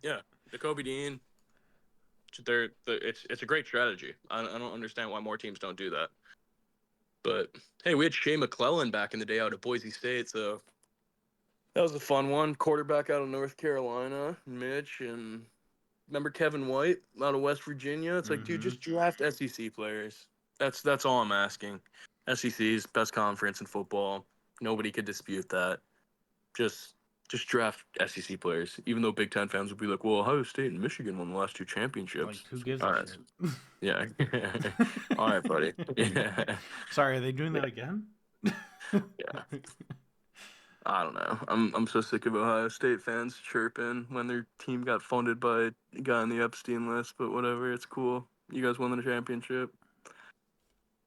Yeah, Jacoby Dean. It's a great strategy. I don't understand why more teams don't do that. But hey, we had Shea McClellan back in the day out of Boise State, so that was a fun one. Quarterback out of North Carolina, Mitch, and remember Kevin White out of West Virginia? It's like, dude, just draft SEC players. That's all I'm asking. SEC's best conference in football. Nobody could dispute that. Just draft SEC players. Even though Big Ten fans would be like, well, Ohio State and Michigan won the last 2 championships. Like, who gives All a right. shit? Yeah. All right, buddy. Yeah. Sorry, are they doing that again? Yeah. I don't know. I'm so sick of Ohio State fans chirping when their team got funded by a guy on the Epstein list, but whatever. It's cool. You guys won the championship.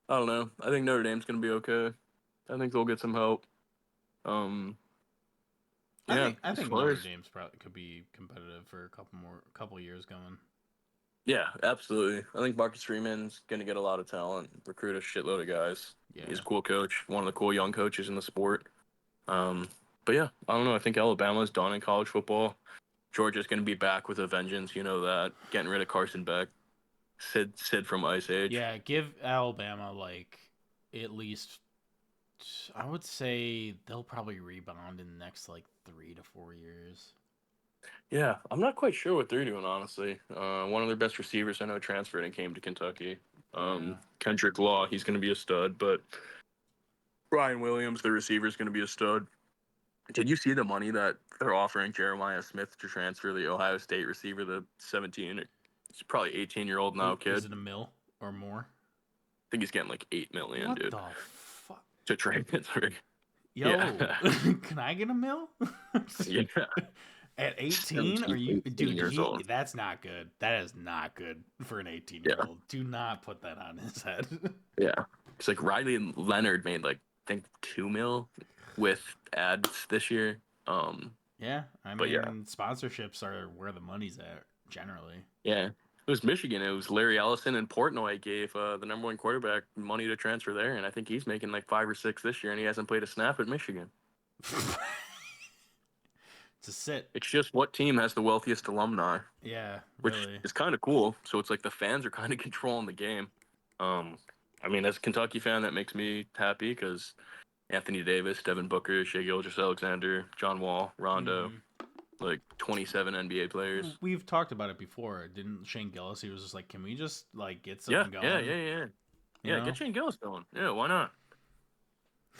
I don't know. I think Notre Dame's going to be okay. I think they'll get some help. Yeah, I as think far Notre as- Dame's probably could be competitive for a couple years going. Yeah, absolutely. I think Marcus Freeman's going to get a lot of talent, recruit a shitload of guys. Yeah. He's a cool coach, one of the cool young coaches in the sport. But yeah, I don't know. I think Alabama's done in college football. Georgia's going to be back with a vengeance. You know that. Getting rid of Carson Beck. Sid from Ice Age. Yeah, give Alabama like at least. I would say they'll probably rebound in the next like 3 to 4 years. Yeah, I'm not quite sure what they're doing, honestly. One of their best receivers I know transferred and came to Kentucky. Kendrick Law, he's going to be a stud, but Brian Williams, the receiver, is going to be a stud. Did you see the money that they're offering Jeremiah Smith to transfer the Ohio State receiver, the 17? He's probably 18-year-old now kid. Is it a mil or more? I think he's getting like $8 million, What dude, the fuck? to transfer. Yo, Yeah. can I get a mil? Yeah. At 18? Are you, 18 dude? years old. That's not good. That is not good for an 18-year-old. Do not put that on his head. Yeah. It's like Riley Leonard made like I think 2 mil with ads this year. Yeah, I But mean, yeah. sponsorships are where the money's at generally. Yeah. It was Michigan. It was Larry Ellison and Portnoy gave the number one quarterback money to transfer there, and I think he's making like 5 or 6 this year, and he hasn't played a snap at Michigan. It's a sit. It's just what team has the wealthiest alumni, Yeah, which really. is kind of cool. So it's like the fans are kind of controlling the game. I mean, as a Kentucky fan, that makes me happy because Anthony Davis, Devin Booker, Shea Gilgeous-Alexander, John Wall, Rondo, like 27 NBA players. We've talked about it before. Didn't Shane Gillis? He was just like, "Can we just like get something going?" Yeah. You know? Get Shane Gillis going. Yeah, why not?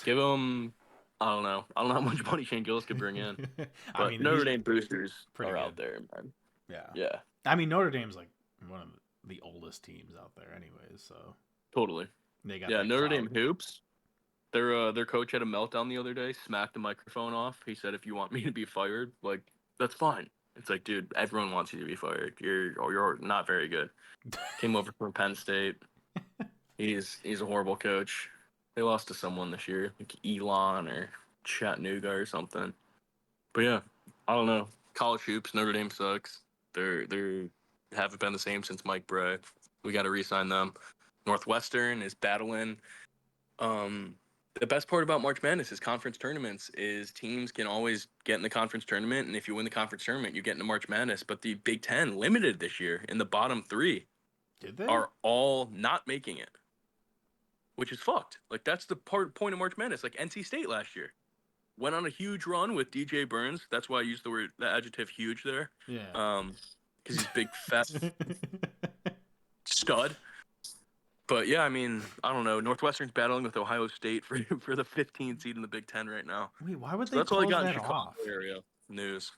Give him. I don't know how much money Shane Gillis could bring in, but I mean, Notre he's Dame boosters pretty are out good. there, man. Yeah. Yeah, I mean, Notre Dame's like one of the oldest teams out there, anyways. So totally. they got Yeah, that Notre clout. Dame hoops. Their coach had a meltdown the other day, smacked the microphone off. He said, "If you want me to be fired, like that's fine." It's like, dude, everyone wants you to be fired. You're not very good. Came over from Penn State. He's a horrible coach. They lost to someone this year, like Elon or Chattanooga or something. But yeah, I don't know. College hoops, Notre Dame sucks. They haven't been the same since Mike Bray. We got to re-sign them. Northwestern is battling. The best part about March Madness is conference tournaments is teams can always get in the conference tournament, and if you win the conference tournament, you get into March Madness. But the Big Ten limited this year, in the bottom 3 Did they? are all not making it, which is fucked. Like that's the point of March Madness. Like NC State last year went on a huge run with DJ Burns. That's why I used the adjective "huge" there. Yeah. Because he's big, fat stud. But yeah, I mean, I don't know. Northwestern's battling with Ohio State for the 15th seed in the Big Ten right now. Wait, why would So they that's all I close got in that Chicago off? area news.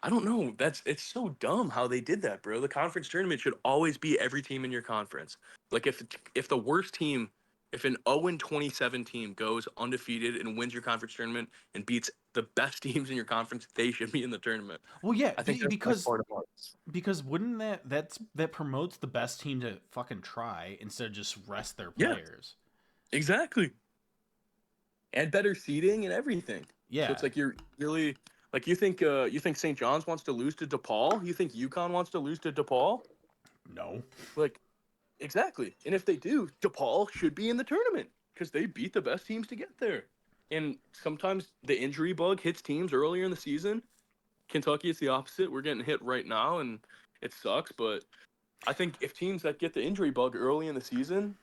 I don't know. It's so dumb how they did that, bro. The conference tournament should always be every team in your conference. Like if the worst team, if an 0-27 team goes undefeated and wins your conference tournament and beats the best teams in your conference, they should be in the tournament. Well, yeah, I think that's because part of it. because wouldn't that promotes the best team to fucking try instead of just rest their Yeah. players? Exactly. And better seating and everything. Yeah. So it's like you're really like you think St. John's wants to lose to DePaul? You think UConn wants to lose to DePaul? No. Like exactly. And if they do, DePaul should be in the tournament because they beat the best teams to get there. And sometimes the injury bug hits teams earlier in the season. Kentucky is the opposite. We're getting hit right now, and it sucks. But I think if teams that get the injury bug early in the season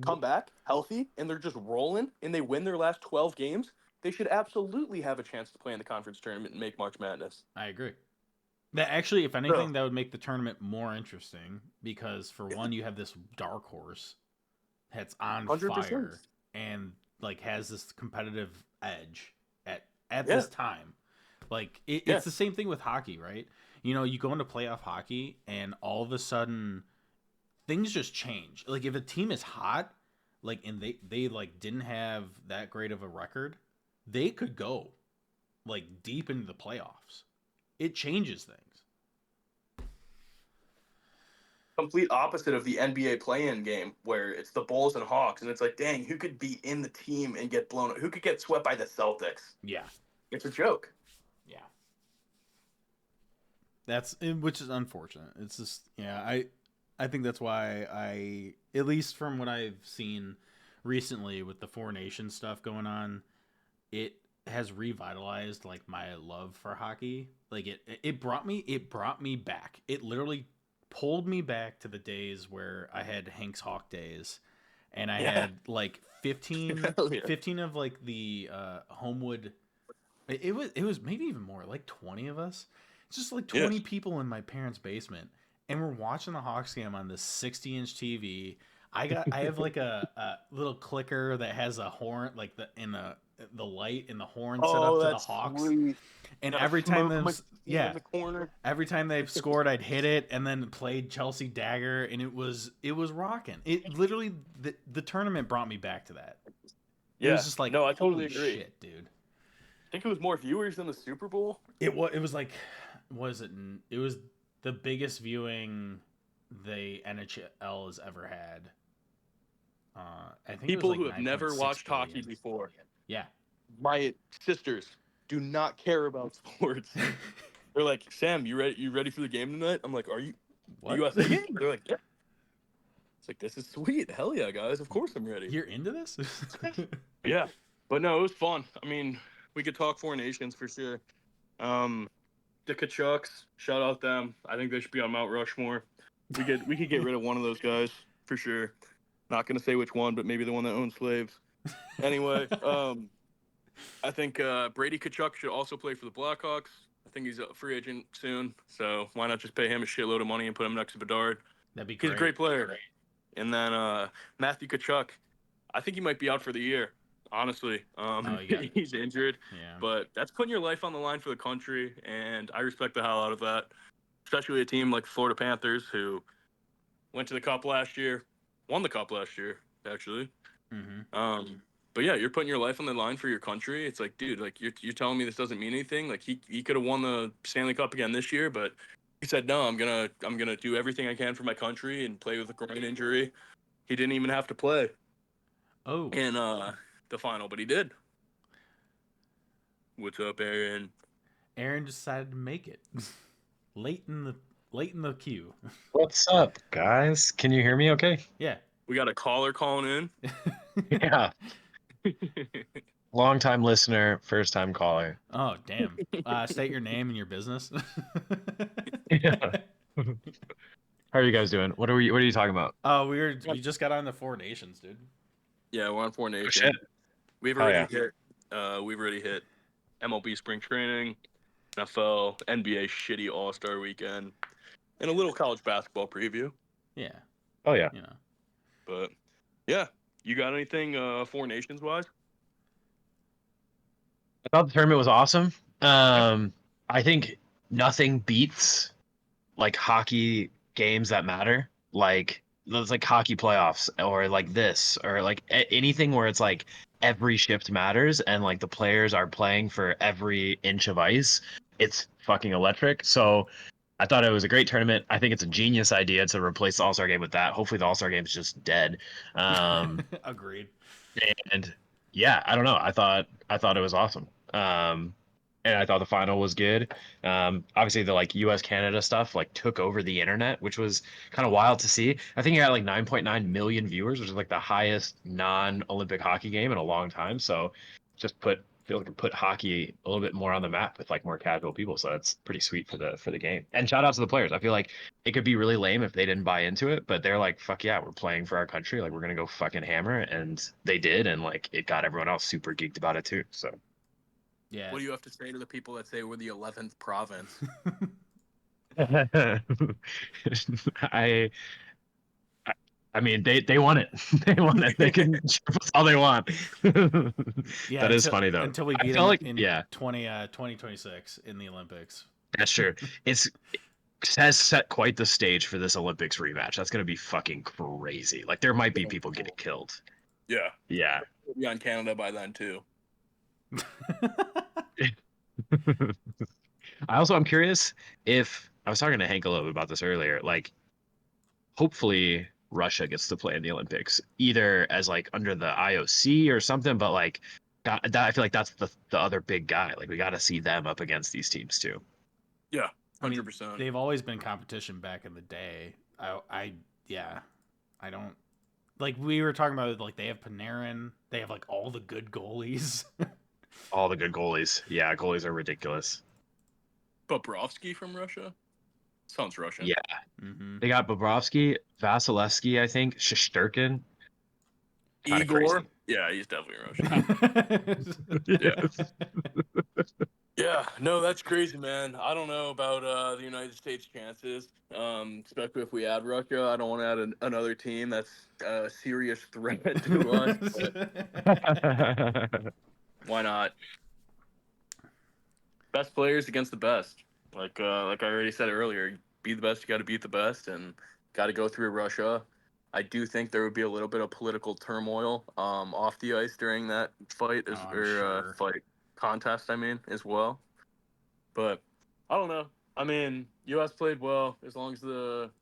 come back healthy and they're just rolling and they win their last 12 games, they should absolutely have a chance to play in the conference tournament and make March Madness. I agree. That actually, if anything, that would make the tournament more interesting because for one, you have this dark horse that's on 100%. fire and like has this competitive edge at this time. Like it's the same thing with hockey, right? You know, you go into playoff hockey and all of a sudden things just change. Like if a team is hot, like and they like didn't have that great of a record, they could go like deep into the playoffs. It changes things. Complete opposite of the NBA play-in game where it's the Bulls and Hawks, and it's like, dang, who could be in the team and get blown? Who could get swept by the Celtics? Yeah. It's a joke. Yeah. Which is unfortunate. It's just, yeah, I think that's why at least from what I've seen recently with the Four Nations stuff going on, it has revitalized like my love for hockey. Like it brought me back. It literally pulled me back to the days where I had Hank's Hawk days and I had like 15 of like the Homewood. It was maybe even more, like 20 of us. It's just like 20 people in my parents' basement, and we're watching the Hawks game on this 60-inch TV. I have like a little clicker that has a horn, like the light and the horn set up Oh, to the that's Hawks. sweet. And Got a every time smoke those, machine in the corner. every time they've scored, I'd hit it and then played Chelsea Dagger, and it was rocking. It literally the tournament brought me back to that. It Yeah. was just like, No, I totally holy agree. shit, dude. I think it was more viewers than the Super Bowl. It was like, was it? It was the biggest viewing the NHL has ever had. I think People it was who like have never 9.6 watched billion. hockey before. Yeah. My sisters do not care about sports. They're like, Sam, you ready for the game tonight? I'm like, are you What? USA game? They're like, yeah. It's like, this is sweet. Hell yeah, guys. Of course I'm ready. You're into this? Yeah. But no, it was fun. I mean, we could talk Four Nations for sure. The Kachucks, shout out them. I think they should be on Mount Rushmore. We could get rid of one of those guys for sure. Not gonna say which one, but maybe the one that owns slaves. Anyway, I think Brady Kachuk should also play for the Blackhawks. I think he's a free agent soon, so why not just pay him a shitload of money and put him next to Bedard? That'd be great. He's a great player. And then Matthew Kachuk, I think he might be out for the year. Honestly, he's injured, Yeah. but that's putting your life on the line for the country, and I respect the hell out of that. Especially a team like the Florida Panthers, who went to the Cup last year, won the Cup last year, actually. Mm-hmm. But yeah, you're putting your life on the line for your country. It's like, dude, like you're telling me this doesn't mean anything. Like he could have won the Stanley Cup again this year, but he said no. I'm gonna do everything I can for my country and play with a groin injury. He didn't even have to play in the final, but he did. What's up, Aaron? Aaron decided to make it late in the queue. What's up, guys? Can you hear me okay? Yeah. We got a caller calling in. Yeah. Long time listener, first time caller. Oh, damn. State your name and your business. Yeah. How are you guys doing? What are you talking about? Oh, we just got on the Four Nations, dude. Yeah, we're on Four Nations. shit. We've already hit MLB spring training, NFL, NBA shitty All-Star weekend, and a little college basketball preview. Yeah. Oh yeah. You know. But yeah, you got anything Four Nations wise? I thought the tournament was awesome. I think nothing beats like hockey games that matter. Like those like hockey playoffs or like this or like anything where it's like every shift matters and like the players are playing for every inch of ice. It's fucking electric. So I thought it was a great tournament. I think it's a genius idea to replace the All-Star game with that. Hopefully the All-Star game is just dead. Agreed. And yeah, I don't know. I thought it was awesome. And I thought the final was good. Obviously the like US Canada stuff like took over the internet, which was kind of wild to see. I think it had like 9.9 million viewers, which is like the highest non-Olympic hockey game in a long time. So just feel like it put hockey a little bit more on the map with like more casual people. So that's pretty sweet for the game. And shout out to the players. I feel like it could be really lame if they didn't buy into it, but they're like, fuck yeah, we're playing for our country. Like we're gonna go fucking hammer, and they did, and like it got everyone else super geeked about it too. So Yeah. What do you have to say to the people that say we're the 11th province? I mean, they want it. They want it. They can chirp us all they want. Yeah, that is funny though. Until we I beat feel them like in yeah, 2026 in the Olympics. that's true. It has set quite the stage for this Olympics rematch. That's gonna be fucking crazy. Like there might be people getting killed. Yeah. Yeah. We'll be on Canada by then too. I'm curious if I was talking to Hank a little bit about this earlier. Like, hopefully Russia gets to play in the Olympics, either as like under the IOC or something. But like that I feel like that's the other big guy. Like we got to see them up against these teams too. Yeah, 100%. I mean, they've always been competition back in the day. I don't like we were talking about like they have Panarin, they have like all the good goalies. All the good goalies. Yeah, goalies are ridiculous. Bobrovsky from Russia? Sounds Russian. Yeah. Mm-hmm. They got Bobrovsky, Vasilevsky, I think, Shesterkin. Kinda Igor? crazy. Yeah, he's definitely Russian. Yes. Yeah, no, that's crazy, man. I don't know about the United States' chances, especially if we add Russia. I don't want to add another team that's a serious threat to us, but why not? Best players against the best. Like I already said earlier, be the best. You got to beat the best, and got to go through Russia. I do think there would be a little bit of political turmoil off the ice during that fight Oh, I'm sure. fight contest. I mean, as well. But I don't know. I mean, U.S. played well as long as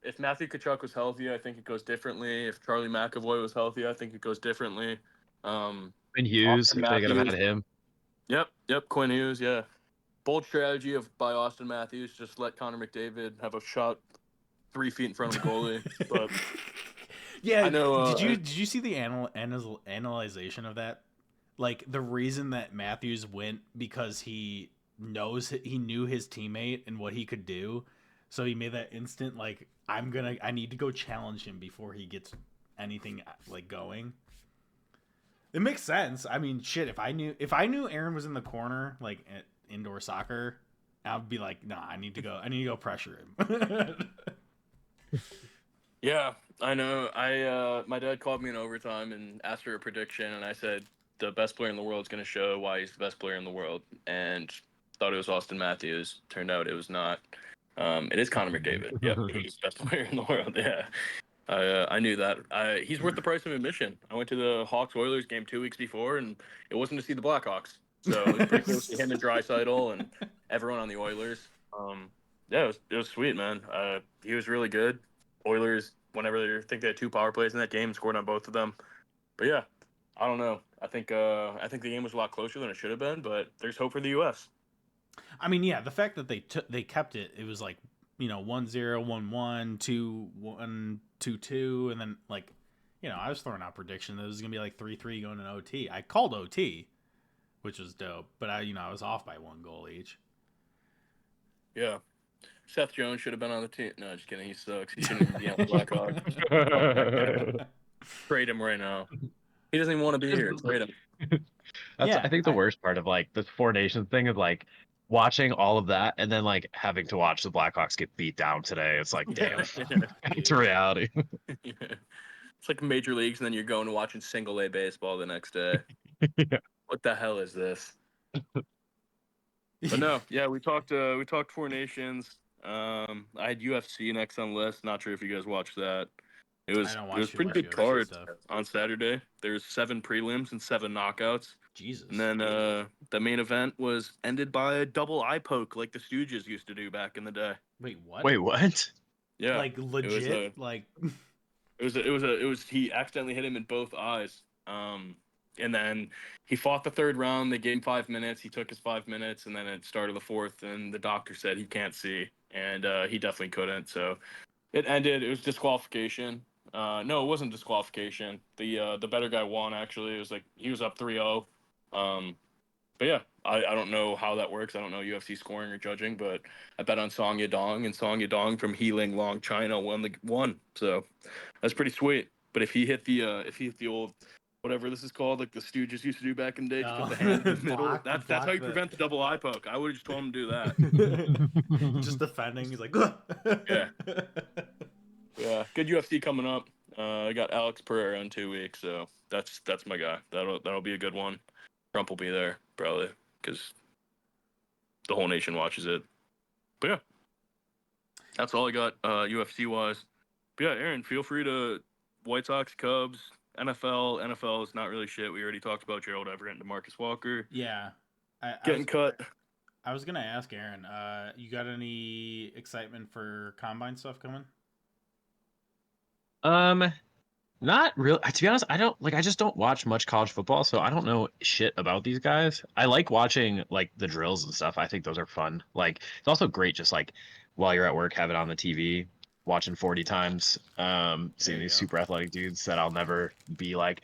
if Matthew Tkachuk was healthy, I think it goes differently. If Charlie McAvoy was healthy, I think it goes differently. Ben Hughes, Austin if they could have Matthews. had him. Yep. Quinn Hughes, yeah. Bold strategy by Austin Matthews. Just let Connor McDavid have a shot 3 feet in front of the goalie. But Yeah, I know. did you see the analyzation of that? Like the reason that Matthews went because he knew his teammate and what he could do, so he made that instant like I need to go challenge him before he gets anything like going. It makes sense. I mean, shit. If I knew Aaron was in the corner like at indoor soccer, I'd be like, nah, I need to go pressure him. Yeah, I know. My dad called me in overtime and asked for a prediction, and I said the best player in the world is going to show why he's the best player in the world, and thought it was Austin Matthews. Turned out it was not. It is Connor McDavid. Yep, he's the best player in the world. Yeah, I knew that. He's worth the price of admission. I went to the Hawks Oilers game 2 weeks before, and it wasn't to see the Blackhawks, so it was pretty close to him and Draisaitl and everyone on the Oilers. Yeah, it was sweet, man. He was really good. Oilers, whenever they think they had 2 power plays in that game, scored on both of them. But yeah, I don't know. I think the game was a lot closer than it should have been, but there's hope for the U.S. I mean, yeah, the fact that they kept it, it was like 1-0, 1-1, 2-1, 2-2, and then like I was throwing out prediction that it was gonna be like 3-3 going in OT. I called OT, which was dope, but I was off by 1 goal each. Yeah. Seth Jones should have been on the team. No, just kidding. He sucks. He shouldn't even be on the Blackhawks. Trade him right now. He doesn't even want to be here. Trade him. I think the worst part of like the Four Nations thing is like watching all of that and then like having to watch the Blackhawks get beat down today. It's like, damn, it's reality. It's like major leagues, and then you're going to watching single A baseball the next day. Yeah. What the hell is this? But no, yeah, we talked Four Nations. I had UFC next on the list. Not sure if you guys watched that. It was pretty good card on Saturday. There's 7 prelims and 7 knockouts. Jesus. And then the main event was ended by a double eye poke like the Stooges used to do back in the day. Wait, what? Wait, what? Yeah. Like legit? It was he accidentally hit him in both eyes. And then he fought the 3rd round. They gave him 5 minutes. He took his 5 minutes, and then it started the 4th, and the doctor said he can't see, and he definitely couldn't. So it ended. It was disqualification. No, it wasn't disqualification. The better guy won, actually. It was like he was up 3-0. But yeah, I don't know how that works. I don't know UFC scoring or judging, but I bet on Song Yadong, and Song Yadong from Healing Long China won. So that's pretty sweet. But if he hit the old whatever this is called, like the Stooges used to do back in the day, to put the hand in the middle. That's how you prevent the double eye poke. I would have just told him to do that. Just defending. He's like, yeah. Good UFC coming up. I got Alex Pereira in 2 weeks, so that's my guy. That'll be a good one. Trump will be there probably because the whole nation watches it. But yeah, that's all I got UFC wise. But yeah, Aaron, feel free to White Sox, Cubs. NFL is not really shit. We already talked about Gerald Everett and DeMarcus Walker. Yeah. Getting cut. I was going to ask Aaron, you got any excitement for combine stuff coming? Not really. To be honest, I just don't watch much college football, so I don't know shit about these guys. I like watching like the drills and stuff. I think those are fun. Like it's also great just like while you're at work, have it on the TV. Watching 40 times, seeing these super athletic dudes that I'll never be like.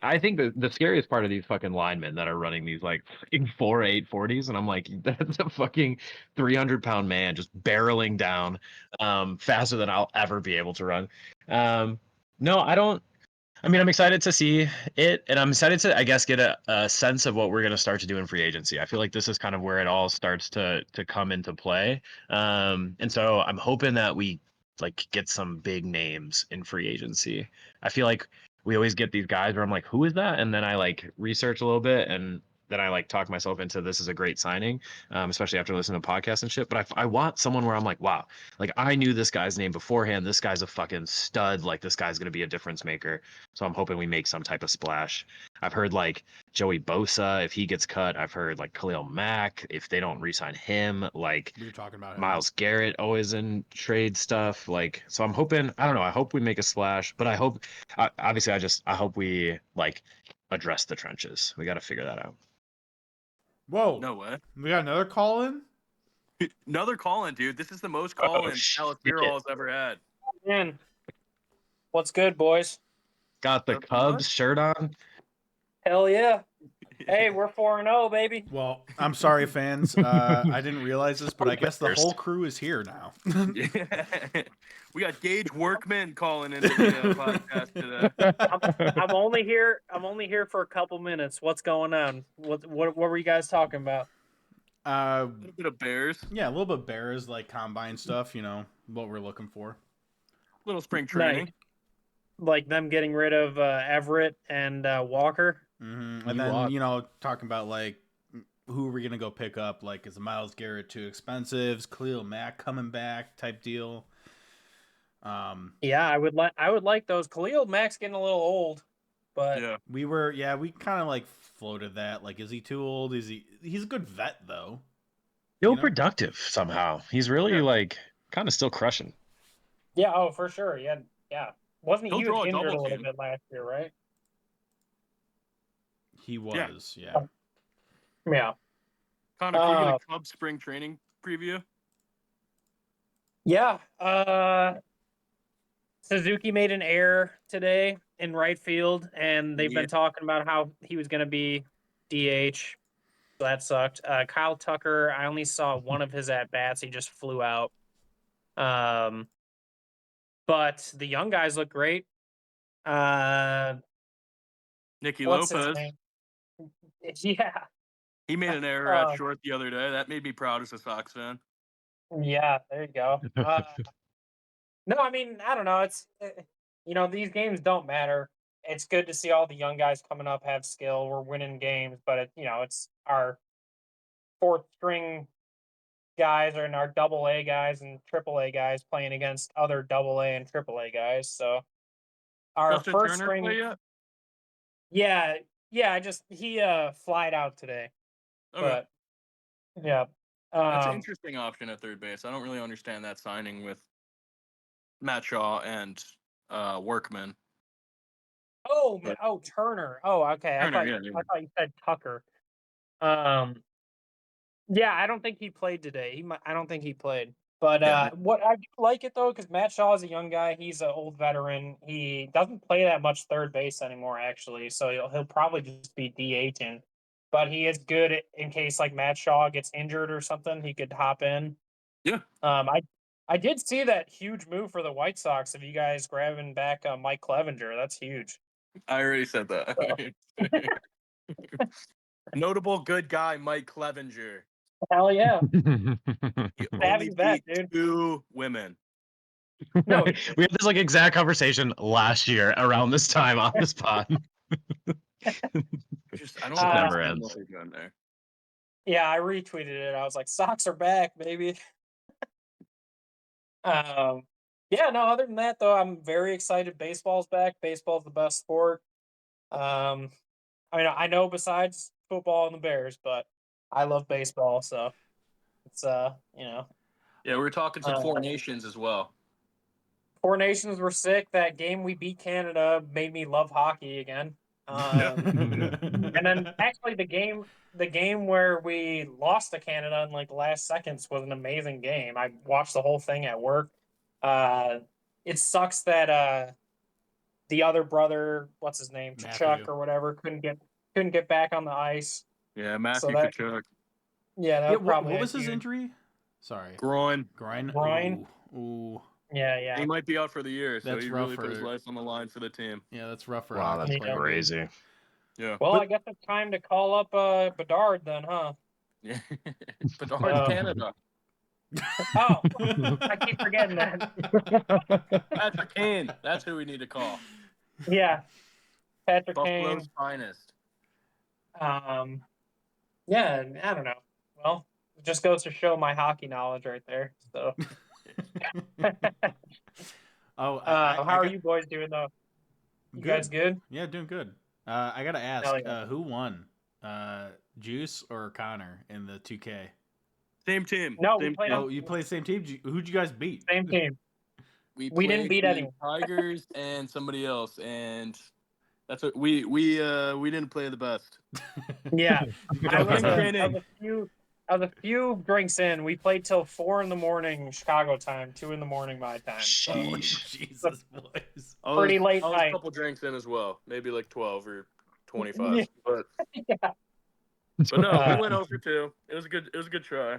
I think the scariest part of these fucking linemen that are running these like 4.8 40s, and I'm like, that's a fucking 300-pound man just barreling down faster than I'll ever be able to run. No, I don't I mean, I'm excited to see it, and I'm excited to, I guess, get a sense of what we're going to start to do in free agency. I feel like this is kind of where it all starts to come into play. And so I'm hoping that we like get some big names in free agency. I feel like we always get these guys where I'm like, who is that? And then I like research a little bit, and then I like talk myself into this is a great signing, especially after listening to podcasts and shit. But I want someone where I'm like, wow, like I knew this guy's name beforehand. This guy's a fucking stud. Like this guy's gonna be a difference maker. So I'm hoping we make some type of splash. I've heard like Joey Bosa, if he gets cut. I've heard like Khalil Mack, if they don't re-sign him. Like We were talking about him. Miles Garrett always in trade stuff. Like, so I'm hoping, I don't know, I hope we make a splash, but I hope, obviously, I hope we like address the trenches. We got to figure that out. Whoa. No way. We got another call in? Another call-in, dude. This is the most call-in Dallas Beer Hall's ever had. Man, what's good, boys? Got the Nothing Cubs much. shirt on. Hell yeah! Hey, we're 4-0, baby. Well, I'm sorry, fans. I didn't realize this, but I guess the whole crew is here now. Yeah. We got Gage Workman calling into the podcast today. I'm only here. I'm only here for a couple minutes. What's going on? What were you guys talking about? A little bit of Bears, Yeah, a little bit Bears, like combine stuff, you know, what we're looking for. little spring training. Nice. Like them getting rid of Everett and Walker. Mm-hmm. And then, you know, talking about like who are we gonna go pick up? Like, is Miles Garrett too expensive? Is Khalil Mack coming back? Type deal. Yeah, I would like those. Khalil Mack's getting a little old, but Yeah. we kind of like floated that. Like, is he too old? He's a good vet though. Still You know? productive somehow. He's really like kind of still crushing. yeah, oh for sure, yeah. Wasn't He'll he draw was a injured a double little team. bit last year, right? He was, yeah. Yeah. Connor, can we get a Cubs spring training preview? Yeah. Suzuki made an error today in right field, and they've Yeah. been talking about how he was going to be DH. So that sucked. Kyle Tucker, I only saw one of his at bats. He just flew out. But the young guys look great. Nicky What's his Lopez. name? Yeah. He made an error at short the other day. That made me proud as a Sox fan. Yeah, there you go. No, I mean, I don't know. It's, these games don't matter. It's good to see all the young guys coming up have skill. We're winning games, but it's our fourth string guys and our double A guys and triple A guys playing against other double A and triple A guys. So our Justin first Turner string, play yet? yeah. He flied out today, Okay. but yeah. That's an interesting option at third base. I don't really understand that signing with Matt Shaw and Workman. Turner. Oh, okay. Turner, I thought you said Tucker. Yeah, I don't think he played today. I don't think he played. But Yeah. what I do like it though, because Matt Shaw is a young guy. He's an old veteran. He doesn't play that much third base anymore, actually. So he'll probably just be DHing. But he is good in case like Matt Shaw gets injured or something. He could hop in. Yeah. I did see that huge move for the White Sox of you guys grabbing back Mike Clevenger. That's huge. I already said that. Notable good guy, Mike Clevenger. Hell yeah. He Savvy only vet, beat dude. 2 women. No, We had this like exact conversation last year around this time on this pod. I don't It never understand ends. what they're doing there. yeah, I retweeted it. I was like, Sox are back, baby. Yeah, no, other than that though, I'm very excited. Baseball's back. Baseball's the best sport. I mean, I know besides football and the Bears, but I love baseball, so it's Yeah, we were talking some Four Nations as well. Four Nations were sick. That game we beat Canada made me love hockey again. And then actually the game where we lost to Canada in like the last seconds was an amazing game. I watched the whole thing at work. It sucks that the other brother, what's his name, Matthew. Chuck or whatever, couldn't get back on the ice. Yeah, Matthew that- Tkachuk. Yeah, that Yeah, was probably what was his huge. injury? Sorry. Groin. Groin. Groin? Ooh. Yeah. He might be out for the year, so That's he rough really put his for- life on the line for the team. Yeah, that's rough for Wow, hockey that's Yeah. player. crazy. Yeah. Well, But- I guess it's time to call up Bedard then, huh? Yeah. Bedard's Canada. Oh, I keep forgetting that. Patrick Kane. That's who we need to call. Yeah, Patrick Buffalo's Kane. finest. Yeah, I don't know. Well, it just goes to show my hockey knowledge right there. So, Oh, how are you boys doing though? You good. guys good? Yeah, doing good. I gotta ask, Hell yeah. who won, Juice or Connor in the 2K? Same team. No, we Same played team. Oh, you play the same team. Who'd you guys beat? Same team. We didn't played beat the anyone. Tigers and somebody else, and that's what we didn't play the best. Yeah, I was Training. I was a few drinks in. We played till 4 a.m. Chicago time, 2 a.m. my time. So Jesus, boys. Pretty late I was night. a couple drinks in as well, maybe like 12 or 25. Yeah. But Yeah. no, we went over 2. It was a good try.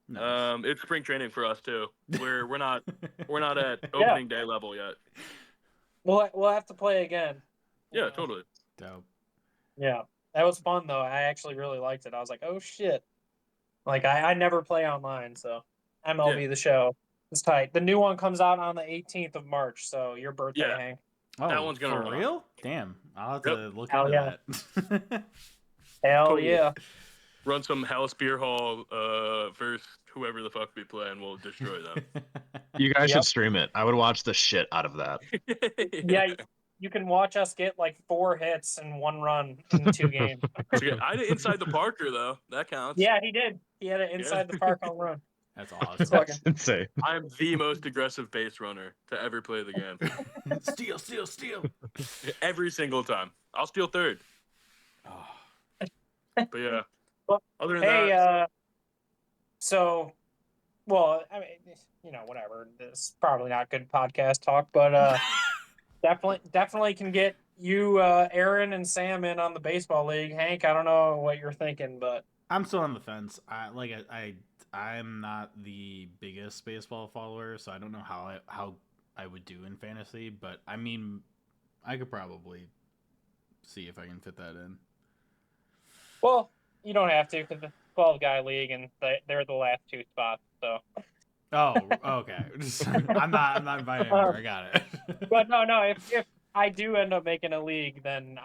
Nice. It's spring training for us too. We're not at opening day level yet. We'll have to play again. Yeah, totally. Dope. Yeah, that was fun though. I actually really liked it. I was like, oh shit. Like I never play online, so MLB The Show is tight. The new one comes out on the 18th of March, so your birthday, Yeah. Hank. Oh, That one's gonna for run. real? Damn, I'll have Yep. to look Hell into yeah. that. Hell Cool. yeah. Run some House Beer Hall versus whoever the fuck we play, and we'll destroy them. You guys Yep. should stream it. I would watch the shit out of that. Yeah, you can watch us get like 4 hits and 1 run in 2 games. I did inside the Parker though. That counts. Yeah, he did. He had it inside the park home run. That's awesome. That's insane. I'm the most aggressive base runner to ever play the game. Steal, steal, steal. Every single time. I'll steal third. Oh. But yeah. Well, Other than Hey, that, so, well, I mean, whatever. This is probably not good podcast talk, but definitely can get you, Aaron and Sam in on the baseball league. Hank, I don't know what you're thinking, but I'm still on the fence. I'm not the biggest baseball follower, so I don't know how I would do in fantasy. But I mean, I could probably see if I can fit that in. well, you don't have to because it's a 12-guy league and they're the last 2 spots. So, Oh, okay. I'm not inviting anymore. I got it. but no, if I do end up making a league, then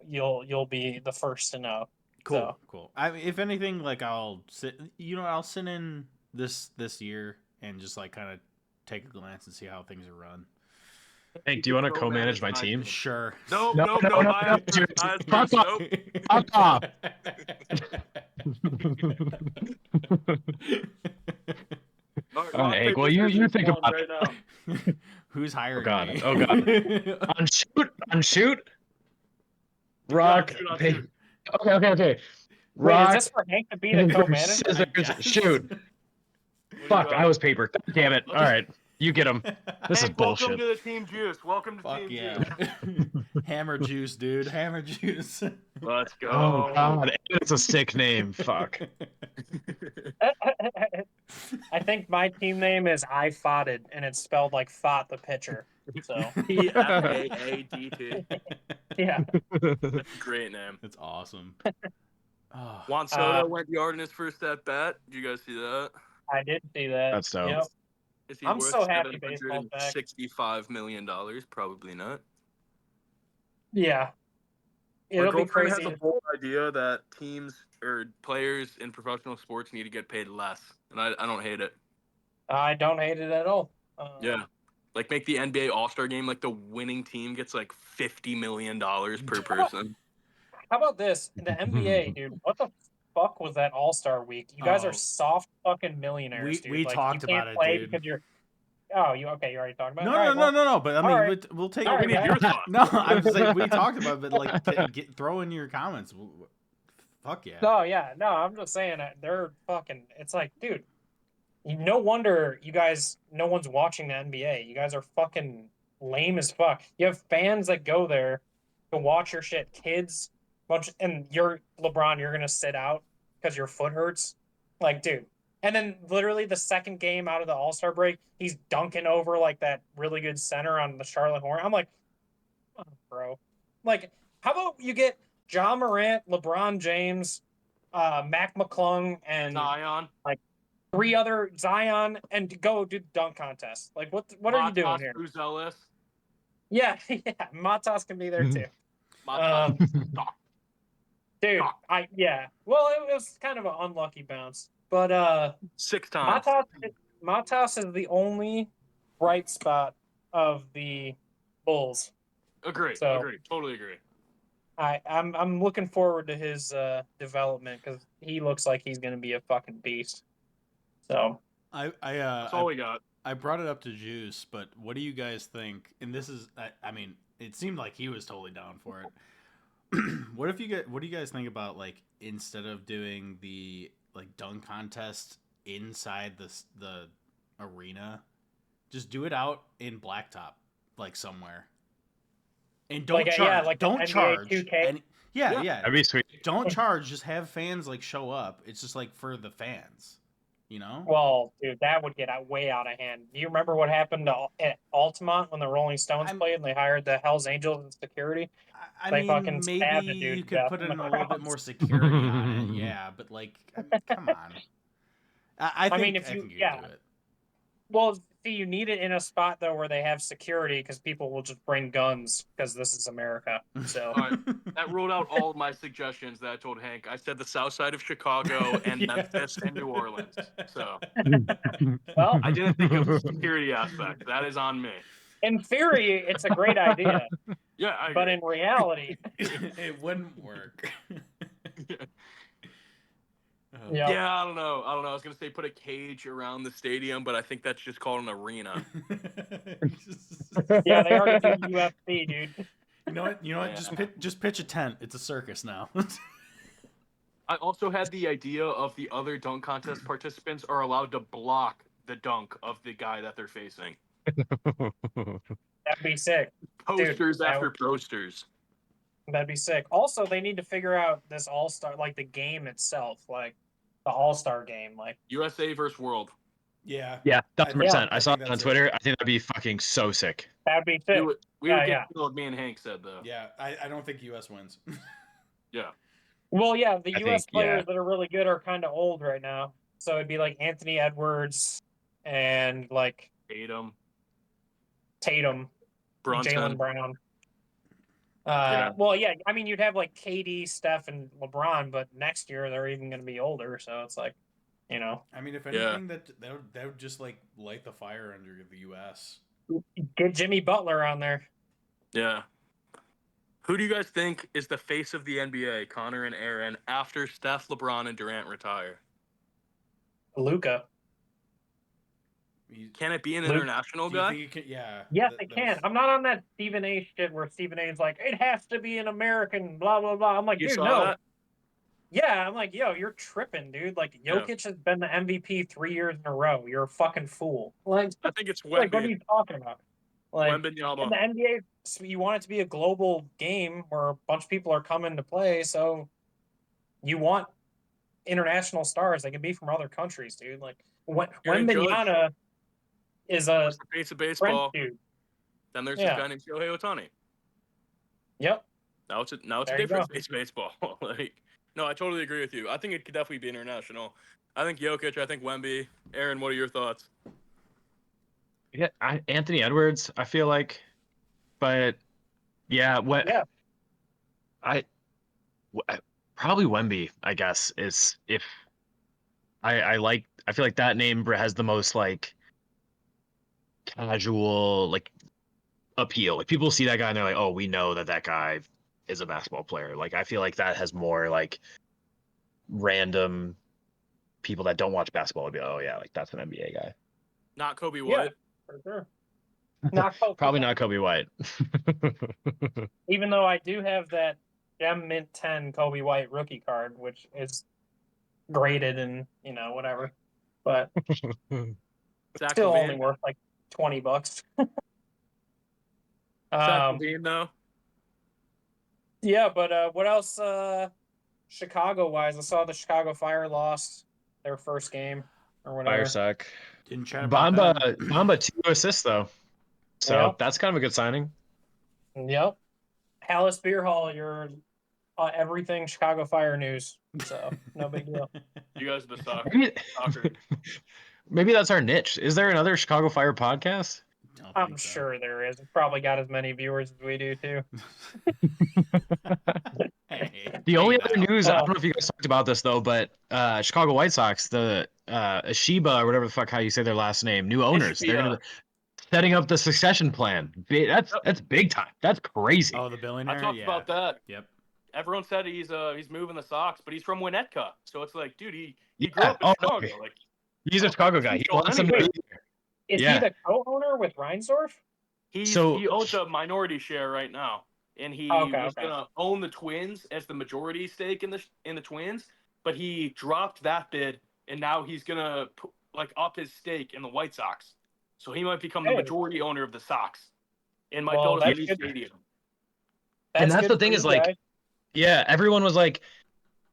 you'll be the first to know. Cool, So. cool. I mean, if anything, like I'll sit in this year and just like kind of take a glance and see how things are run. Hank, do you want to co-manage my team? Sure. no. Fuck off. Fuck off. All right, Hank, well, you think about right now. Who's hiring God. me? Oh, God. On shoot. Rock. shoot, on paper. shoot. Okay. Wait, Rock. is this for Hank to be the paper, co-manager? scissors, guess. shoot. What do you Fuck, got? I was paper. God damn it. All right, you get him. This is Hank, welcome bullshit. to the Team Juice. Welcome to Fuck Team yeah. Juice. Hammer juice, dude. Hammer juice. Let's go. Oh, God. It's a sick name. Fuck. I think my team name is I Foughted, and it's spelled like Fought the pitcher. So PFAADT. yeah, That's a great name. That's awesome. Oh, Juan Soto went yard in his first at bat. Did you guys see that? I did see that. That's dope. Yep. Is he I'm worth so happy baseball's back. $765 million? Probably not. Yeah, My it'll be girlfriend crazy. has a whole idea that teams or players in professional sports need to get paid less, and I don't hate it. I don't hate it at all. Yeah. Like make the NBA All-Star game like the winning team gets like $50 million per person. How about this? The NBA, dude. What the fuck was that All-Star week? You guys Oh. are soft fucking millionaires, dude. we Like, talked you can't about it, play dude. because you're. Oh, you okay? You already talked about it. No, All no, right, no, well, no, no. But I mean, all right. we'll take. All right, We need your thoughts. No, I'm just saying we talked about it, but like, throw in your comments. Fuck yeah. No, yeah, no. I'm just saying that they're fucking. It's like, dude. No wonder you guys. No one's watching the NBA. You guys are fucking lame as fuck. You have fans that go there to watch your shit. Kids, and you're LeBron. You're gonna sit out because your foot hurts. Like, dude, And then literally the second game out of the All-Star break, he's dunking over like that really good center on the Charlotte Hornets. I'm like, oh, bro. Like, how about you get John Morant, LeBron James, Mac McClung, and Zion, like 3 other Zion, and go do the dunk contest. Like, what are you doing Matas here? Buzelis, Yeah, yeah. Matas can be there too. Matas. Stop. Dude, Stop. yeah. Well, it was kind of an unlucky bounce. But 6 times. Matas is the only bright spot of the Bulls. Agree. So Totally agree. I'm looking forward to his development because he looks like he's gonna be a fucking beast. So That's all we got. I brought it up to Juice, but what do you guys think? And this is, I mean, it seemed like he was totally down for it. What do you guys think about, like, instead of doing the like dunk contest inside the arena, just do it out in Blacktop, like somewhere, and don't like charge. like don't NBA charge. 2K. And yeah, That'd be sweet. don't charge. Just have fans like show up. It's just like for the fans, you know. Well, dude, that would get way out of hand. Do you remember what happened at Altamont when the Rolling Stones played and they hired the Hell's Angels and security? I They mean, fucking stabbed maybe a dude you to could death put in in the a little bit crowds. more security on it, yeah. But like, I mean, come on. I think if you can do it. Well, see, you need it in a spot though where they have security because people will just bring guns because this is America. So All right. That ruled out all of my suggestions that I told Hank. I said the south side of Chicago and Yeah. Memphis and New Orleans. So well, I didn't think of the security aspect. That is on me. in theory, it's a great idea, Yeah, I but agree. in reality, It wouldn't work. yeah. Yeah, I don't know. I was gonna say put a cage around the stadium, but I think that's just called an arena. Yeah, they already do UFC, dude. You know what? Yeah. Just pitch a tent. It's a circus now. I also had the idea of the other dunk contest participants are allowed to block the dunk of the guy that they're facing. That'd be sick. Posters Dude, after posters. That'd be sick. Also, they need to figure out this All-Star, like the game itself, like the All-Star game. Like, USA versus World. Yeah. Yeah, 1000%. I saw think it on that's Twitter. I think that'd be fucking so sick. that'd be We sick. would Yeah, get yeah. killed, me and Hank said though. Yeah, I don't think US wins. Yeah. Well, yeah, the I U.S. think, players yeah. that are really good are kind of old right now. So it'd be like Anthony Edwards and like Tatum. Tatum, Brunson. Jaylen Brown. Yeah. Well, yeah, I mean, you'd have like KD, Steph, and LeBron, but next year they're even going to be older. So it's like, you know, I mean, if Yeah. anything, that would just like light the fire under the US. get Jimmy Butler on there. Yeah. Who do you guys think is the face of the NBA, Connor and Aaron, after Steph, LeBron, and Durant retire? Luka. Can it be an Luke, international Do you guy? think you can? Yeah. Yes, that- it that can. was- I'm not on that Stephen A shit where Stephen A is like, it has to be an American, blah, blah, blah. I'm like, You dude, saw no. that? Yeah, I'm like, yo, you're tripping, dude. Like, Jokic has been the MVP 3 years in a row. You're a fucking fool. Like, I think it's like what are Wemby. you talking about? Like, in Wembanyama. the NBA, you want it to be a global game where a bunch of people are coming to play, so you want international stars. They can be from other countries, dude. Like, Aaron Judge. Wembanyama is a What's the face of French baseball? dude. Then there's Yeah. this guy named Shohei Ohtani. Yep. Now it's a There you different go. face of baseball. Like, no, I totally agree with you. I think it could definitely be international. I think Jokic. I think Wemby. Aaron, what are your thoughts? Yeah, Anthony Edwards, I feel like, but yeah, Yeah. probably Wemby, I guess, is if I feel like that name has the most like casual like appeal. Like people see that guy and they're like, oh, we know that guy is a basketball player. Like I feel like that has more like random people that don't watch basketball would be, oh yeah, like that's an NBA guy. Not Kobe Yeah. White. For sure. Not Kobe Probably White. not Kobe White. Even though I do have that Gem Mint 10 Kobe White rookie card, which is graded and, you know, whatever. But Zach still LaVine. only worth like $20. Zach LaVine, though. Yeah, but what else Chicago wise? I saw the Chicago Fire lost their first game. or Fire whatever. suck. Didn't chat about Bamba 2 assists though. So Yep. that's kind of a good signing. Yep. Hallis Beer Hall, you're everything Chicago Fire news. So no big deal. You guys are the soccer. Maybe, soccer. maybe that's our niche. Is there another Chicago Fire podcast? Don't I'm think so. sure there is. It's probably got as many viewers as we do too. Hey, The only hey other now. news, I don't know if you guys talked about this though, but Chicago White Sox, the Ashiba or whatever the fuck how you say their last name, new owners. They're gonna be setting up the succession plan. That's big time. That's crazy. Oh, the billionaire. I talked about that. Yep. Everyone said he's moving the Sox, but he's from Winnetka, so it's like, dude, he Yeah. grew up in Oh, Chicago. okay. Like, He's a Chicago guy. He wants them to be there. Is Yeah. he the co-owner with Reinsdorf? he owns a minority share right now, and he was gonna own the Twins as the majority stake in the Twins, but he dropped that bid, and now he's gonna up his stake in the White Sox, so he might become the majority owner of the Sox, and might build a new stadium. And that's the thing is like, guys. yeah, everyone was like,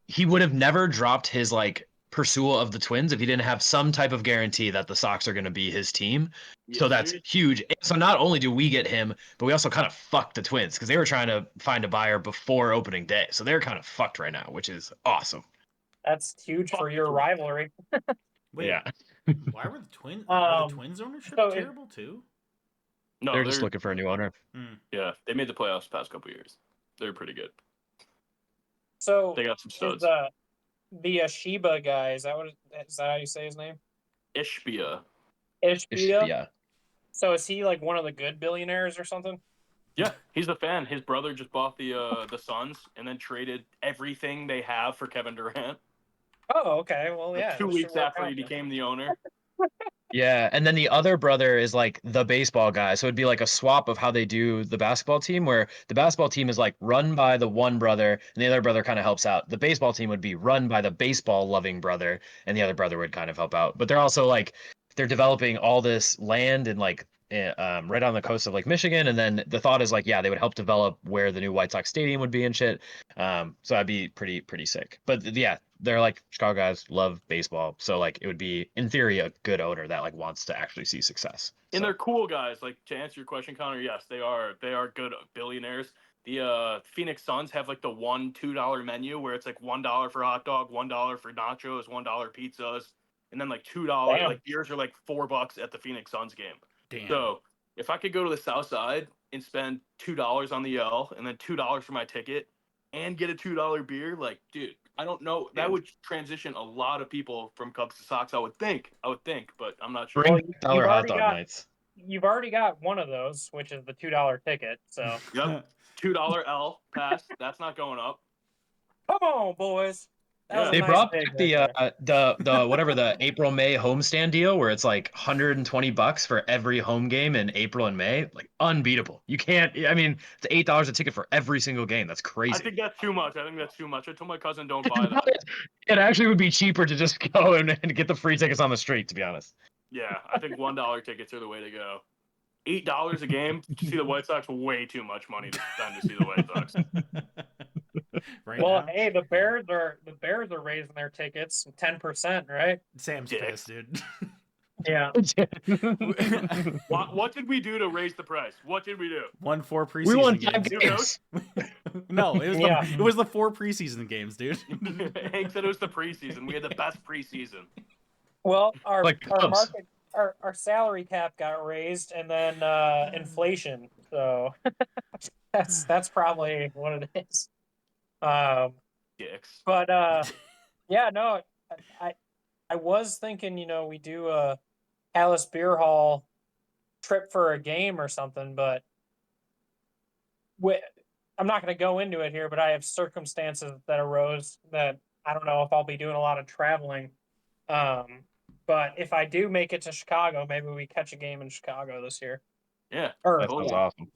he would have never dropped his like pursuit of the Twins if he didn't have some type of guarantee that the Sox are going to be his team. So that's huge. So not only do we get him, but we also kind of fucked the Twins because they were trying to find a buyer before opening day. So they're kind of fucked right now, which is awesome. That's huge for your rivalry. Wait, yeah. Why were the Twins? Are the Twins ownership terrible too? No, they're just looking for a new owner. Yeah, they made the playoffs the past couple years. They're pretty good. So they got some studs. The Ashiba guy, is that how you say his name? Ishbia. Ishbia. So is he like one of the good billionaires or something? Yeah, he's a fan. His brother just bought the Suns and then traded everything they have for Kevin Durant. Oh, okay. Well, yeah. 2 weeks after he became the owner. Yeah, and then the other brother is like the baseball guy. So it'd be like a swap of how they do the basketball team, where the basketball team is like run by the one brother and the other brother kind of helps out. The baseball team would be run by the baseball loving brother and the other brother would kind of help out. But they're also like, they're developing all this land and like right on the coast of Lake Michigan. And then the thought is like, yeah, they would help develop where the new White Sox stadium would be and shit. So that'd be pretty sick. But yeah, they're like Chicago guys love baseball. So like it would be in theory a good owner that like wants to actually see success. And they're cool guys. Like to answer your question, Connor, yes, they are good billionaires. The Phoenix Suns have like the $1-2 menu where it's like $1 for hot dog, $1 for nachos, $1 pizzas, and then like $2 like beers are like $4 at the Phoenix Suns game. Damn. So if I could go to the South Side and spend $2 on the L and then $2 for my ticket and get a $2 beer, like, dude, I don't know. That would transition a lot of people from Cubs to Sox. I would think, but I'm not sure. Bring dollar hot dog nights. You've already got one of those, which is the $2 ticket. So yep, $2 L pass. That's not going up. Come on, boys. They brought back the whatever the April-May homestand deal where it's like $120 for every home game in April and May. Like unbeatable. You can't. I mean, it's $8 a ticket for every single game. That's crazy. I think that's too much. I told my cousin don't buy that. It actually would be cheaper to just go and get the free tickets on the street. To be honest. Yeah, I think $1 tickets are the way to go. $8 a game to see the White Sox, way too much money to spend to see the White Sox. Hey, the Bears are raising their tickets 10%, right? Sam's pissed, dude. Yeah. What did we do to raise the price? What did we do? Won 4 preseason we won games. 5 games. No, it was the 4 preseason games, dude. Hank said it was the preseason. We had the best preseason. Well, our salary cap got raised, and then inflation. So that's probably what it is. Dicks. But yeah, no, I was thinking, we do a Hallis Beer Hall trip for a game or something, but I'm not going to go into it here. But I have circumstances that arose that I don't know if I'll be doing a lot of traveling. But if I do make it to Chicago, maybe we catch a game in Chicago this year. Yeah, that sounds awesome.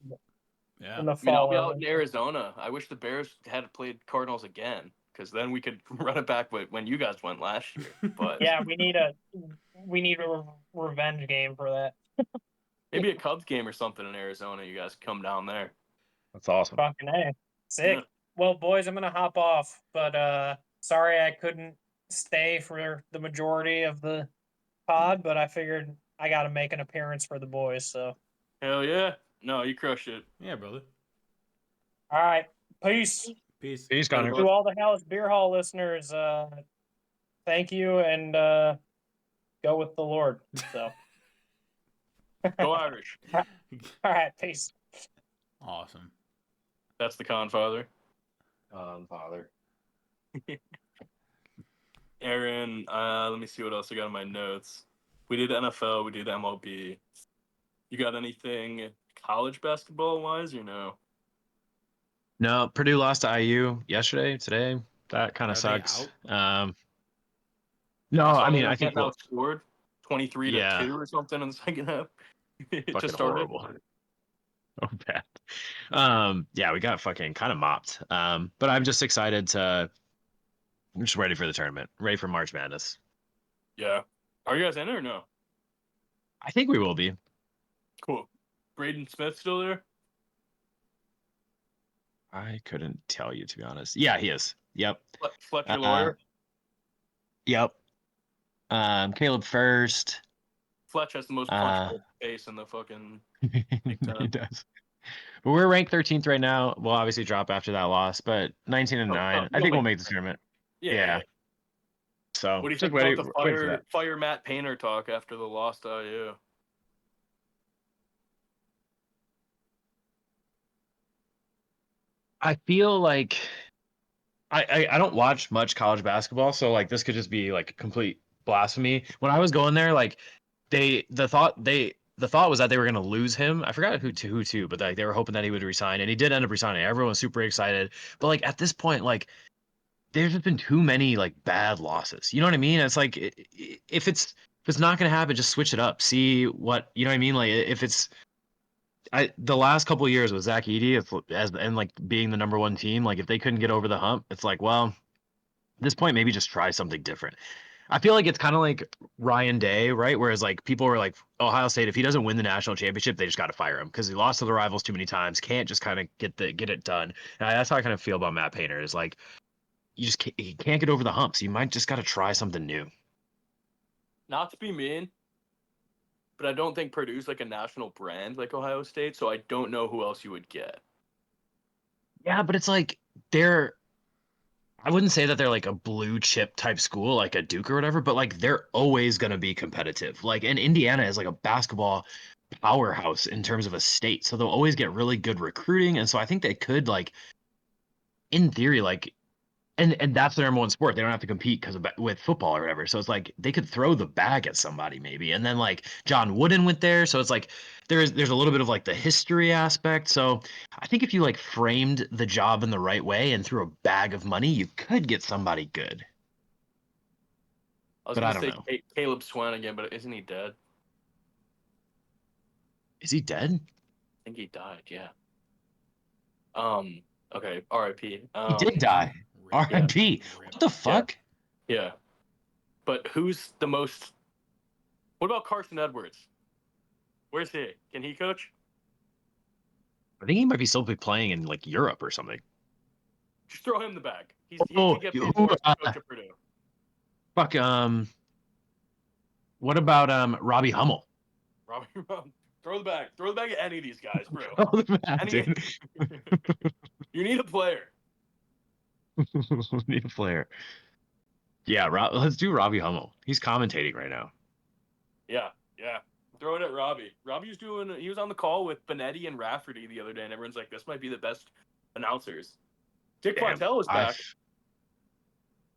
Yeah, in the fall. I'll be out in Arizona. I wish the Bears had played Cardinals again, because then we could run it back when you guys went last year. But yeah, we need a revenge game for that. Maybe a Cubs game or something in Arizona. You guys come down there. That's awesome. Fucking A. Sick. Yeah. Well, boys, I'm gonna hop off, but sorry I couldn't stay for the majority of the pod, but I figured I got to make an appearance for the boys. So, Hell yeah. No, you crushed it. Yeah, brother. all right, peace. Peace. Peace, Connor. To all the House Beer Hall listeners, thank you, and go with the Lord. So, Go Irish. all right, peace. Awesome. That's the Confather. Father. Aaron, let me see what else I got in my notes. We did NFL, we did MLB. You got anything college basketball wise or no? No, Purdue lost to IU yesterday, today. That kind Are of they sucks. out? No, saw I mean, them I think getting outscored 23 Yeah. to 2 or something in the second half. It fucking just started. horrible. Oh, bad. Yeah, we got fucking kind of mopped. But I'm just excited to. I'm just ready for the tournament, ready for March Madness. Yeah. Are you guys in it or no? I think we will be. Cool. Braden Smith still there? I couldn't tell you, to be honest. Yeah, he is. Yep. Fletcher Lawyer? Yep. Caleb First. Fletch has the most punchable face in the fucking Big Ten. He does. But we're ranked 13th right now. We'll obviously drop after that loss, but 19 and 9. I you'll think we'll make make the tournament. Yeah. So What do you just think waiting, about the waiting for that. fire Matt Painter talk after the loss to IU? I feel like I don't watch much college basketball, so like this could just be like complete blasphemy. When I was going there, like the thought was that they were gonna lose him. I forgot who to, but like they were hoping that he would resign, and he did end up resigning. Everyone was super excited, but like at this point, like there's just been too many like bad losses. You know what I mean? It's like if it's not gonna happen, just switch it up. See what you know what I mean? Like if it's the last couple of years with Zach Edey, and like being the number one team, like if they couldn't get over the hump, it's like, well, at this point, maybe just try something different. I feel like it's kind of like Ryan Day, right? Whereas like people were like, Ohio State, if he doesn't win the national championship, they just got to fire him because he lost to the rivals too many times. Can't just kind of get it done. And that's how I kind of feel about Matt Painter. Is like he can't get over the humps. You might just got to try something new. Not to be mean, but I don't think Purdue's like a national brand like Ohio State, so I don't know who else you would get. Yeah, but it's like I wouldn't say that they're like a blue chip type school like a Duke or whatever, but like they're always going to be competitive. Like, and Indiana is like a basketball powerhouse in terms of a state. So they'll always get really good recruiting. And so I think they could like, in theory, like, and that's their number one sport. They don't have to compete with football or whatever. So it's like they could throw the bag at somebody maybe. And then like John Wooden went there. So it's like there's a little bit of like the history aspect. So I think if you like framed the job in the right way and threw a bag of money, you could get somebody good. I was But I going to don't say Caleb Swan again, but isn't he dead? Is he dead? I think he died, yeah. Okay, R.I.P. He did die. R.I.P. What the fuck? Yeah. But who's the most... What about Carson Edwards? Where's he? Can he coach? I think he might be still be playing in like Europe or something. Just throw him the bag. He Oh, can get paid more as coach at Purdue. Fuck. What about Robbie Hummel? Robbie, throw the bag. Throw the bag at any of these guys, bro. Oh, man, dude. You need a player. Need a player. Yeah, let's do Robbie Hummel. He's commentating right now. Yeah. Throw it at Robbie. Robbie he was on the call with Benetti and Rafferty the other day, and everyone's like, this might be the best announcers. Dick Quantel was back.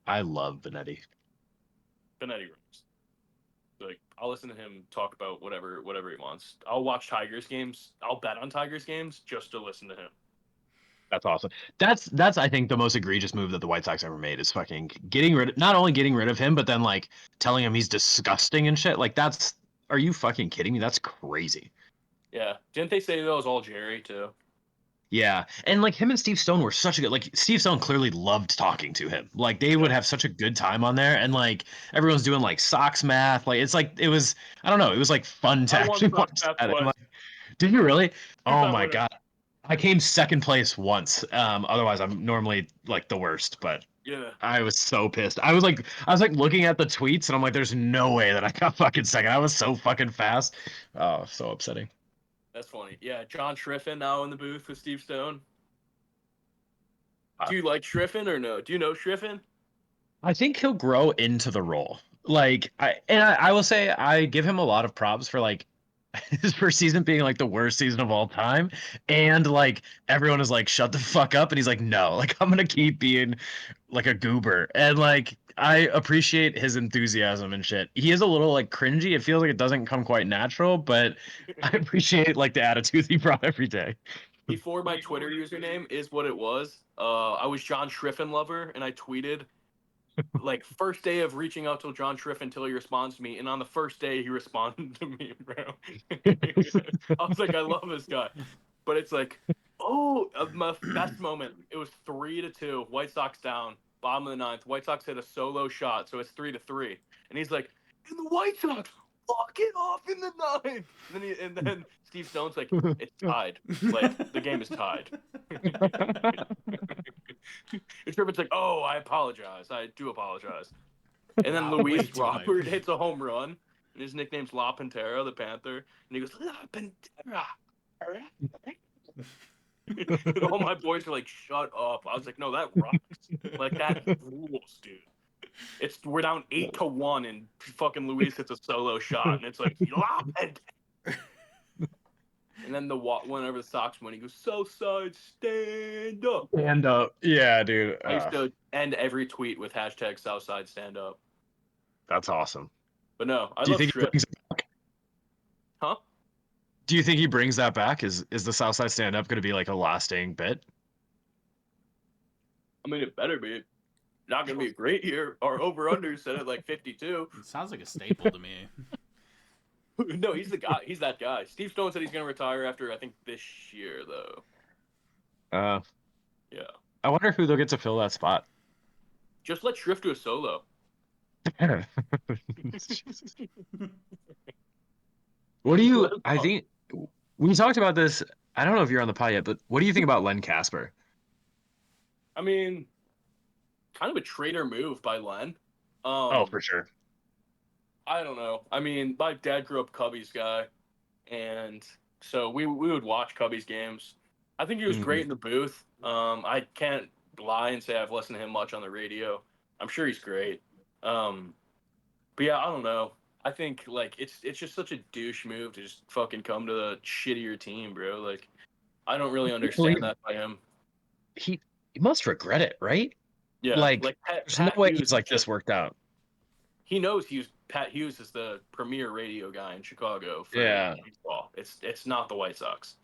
I love Benetti. Benetti runs. Like, I'll listen to him talk about whatever he wants. I'll watch Tigers games. I'll bet on Tigers games just to listen to him. That's awesome. That's I think the most egregious move that the White Sox ever made is fucking not only getting rid of him, but then like telling him he's disgusting and shit. Like are you fucking kidding me? That's crazy. Yeah. Didn't they say that was all Jerry too? Yeah. And like him and Steve Stone were such a good, like Steve Stone clearly loved talking to him. Like they would have such a good time on there. And like everyone's doing like Sox math. Like it's like, I don't know. It was like fun to actually watch that. Like, did you really? Oh my God. I came second place once. Otherwise I'm normally like the worst, but Yeah. I was so pissed. I was like looking at the tweets and I'm like, there's no way that I got fucking second. I was so fucking fast. Oh, so upsetting. That's funny. Yeah, John Schriffen now in the booth with Steve Stone. Uh, Do you like Schriffen or no? Do you know Schriffen? I think he'll grow into the role. I will say I give him a lot of props for like his first season being like the worst season of all time, and like everyone is like shut the fuck up, and he's like no, like I'm gonna keep being like a goober, and like I appreciate his enthusiasm and shit. He is a little like cringy. It feels like it doesn't come quite natural, but I appreciate like the attitude he brought every day. Before my Twitter username is what it was. I was John Schriffen lover, and I tweeted like first day of reaching out to John Schriffen until he responds to me, and on the first day he responded to me, bro. I was like, I love this guy, but it's like, oh, my best moment. It was 3-2, White Sox down, bottom of the ninth. White Sox hit a solo shot, so it's 3-3, and he's like, and the White Sox walk it off in the ninth. And then Steve Stone's like, it's tied. Like the game is tied. And Trippitt's like, oh, I apologize. I do apologize. And then Wow, way Luis too hype. Robert hits a home run, and his nickname's La Pantera, the Panther. And he goes, La Pantera. And all my boys are like, shut up. I was like, no, that rocks. Like, that rules, dude. We're down 8-1, and fucking Luis hits a solo shot, and it's like, La Pantera. And then whenever the Sox win, he goes, Southside, stand up. Stand up. Yeah, dude. I used to end every tweet with hashtag Southside stand up. That's awesome. But no, I Do you love think he Strip. brings it back? Huh? Do you think he brings that back? Is the Southside stand up going to be like a lasting bit? I mean, it better be. Not going to be a great year. Our over-under set at like 52. It sounds like a staple to me. No, he's the guy. He's that guy. Steve Stone said he's going to retire after, I think, this year, though. Yeah. I wonder who they'll get to fill that spot. Just let Shrift do a solo. What do you? I think we talked about this. I don't know if you're on the pod yet, but what do you think about Len Casper? I mean, kind of a traitor move by Len. Oh, for sure. I don't know. I mean, my dad grew up Cubbies guy, and so we would watch Cubbies games. I think he was great in the booth. I can't lie and say I've listened to him much on the radio. I'm sure he's great. But yeah, I don't know. I think like it's just such a douche move to just fucking come to the shittier team, bro. Like I don't really understand that by him. He must regret it, right? Yeah, Like, there's no way Hughes he's like just, this worked out. he knows Pat Hughes is the premier radio guy in Chicago for baseball. It's not the White Sox.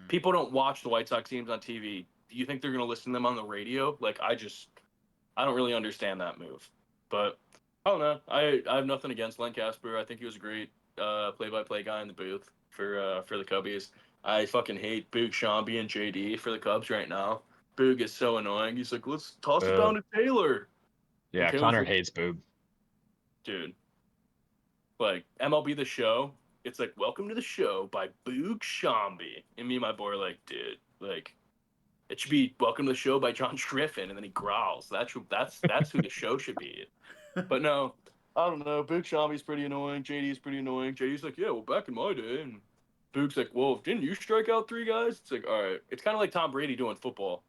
People don't watch the White Sox teams on TV. Do you think they're gonna listen to them on the radio? Like I don't really understand that move. But I don't know. I have nothing against Len Casper. I think he was a great play-by-play guy in the booth for the Cubbies. I fucking hate Boog Shambi and JD for the Cubs right now. Boog is so annoying. He's like, let's toss it down to Taylor. Yeah, And Connor like, hates Boog. dude. Like MLB The Show, it's like welcome to the show by Boog Shambi, and me and my boy are like, dude, like it should be welcome to the show by John Schriffen, and then he growls. That's who the show should be. But no, I don't know. Boog Shambi's pretty annoying. JD's pretty annoying. JD's like, yeah, well, back in my day, and Boog's like, well, didn't you strike out 3 guys? It's like, all right, it's kind of like Tom Brady doing football,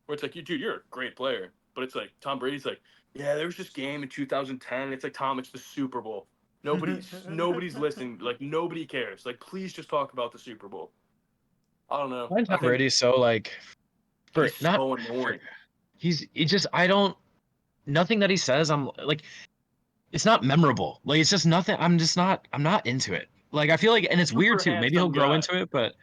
where it's like, dude, you're a great player, but it's like Tom Brady's like, yeah, there was this game in 2010. It's like, Tom, it's the Super Bowl. Nobody's listening. Like nobody cares. Like please just talk about the Super Bowl. I don't know. Tom Brady's so like He's so annoying. He just I don't nothing that he says I'm like it's not memorable. Like it's just nothing. I'm not into it. Like I feel like and it's weird too. Maybe he'll grow into it, but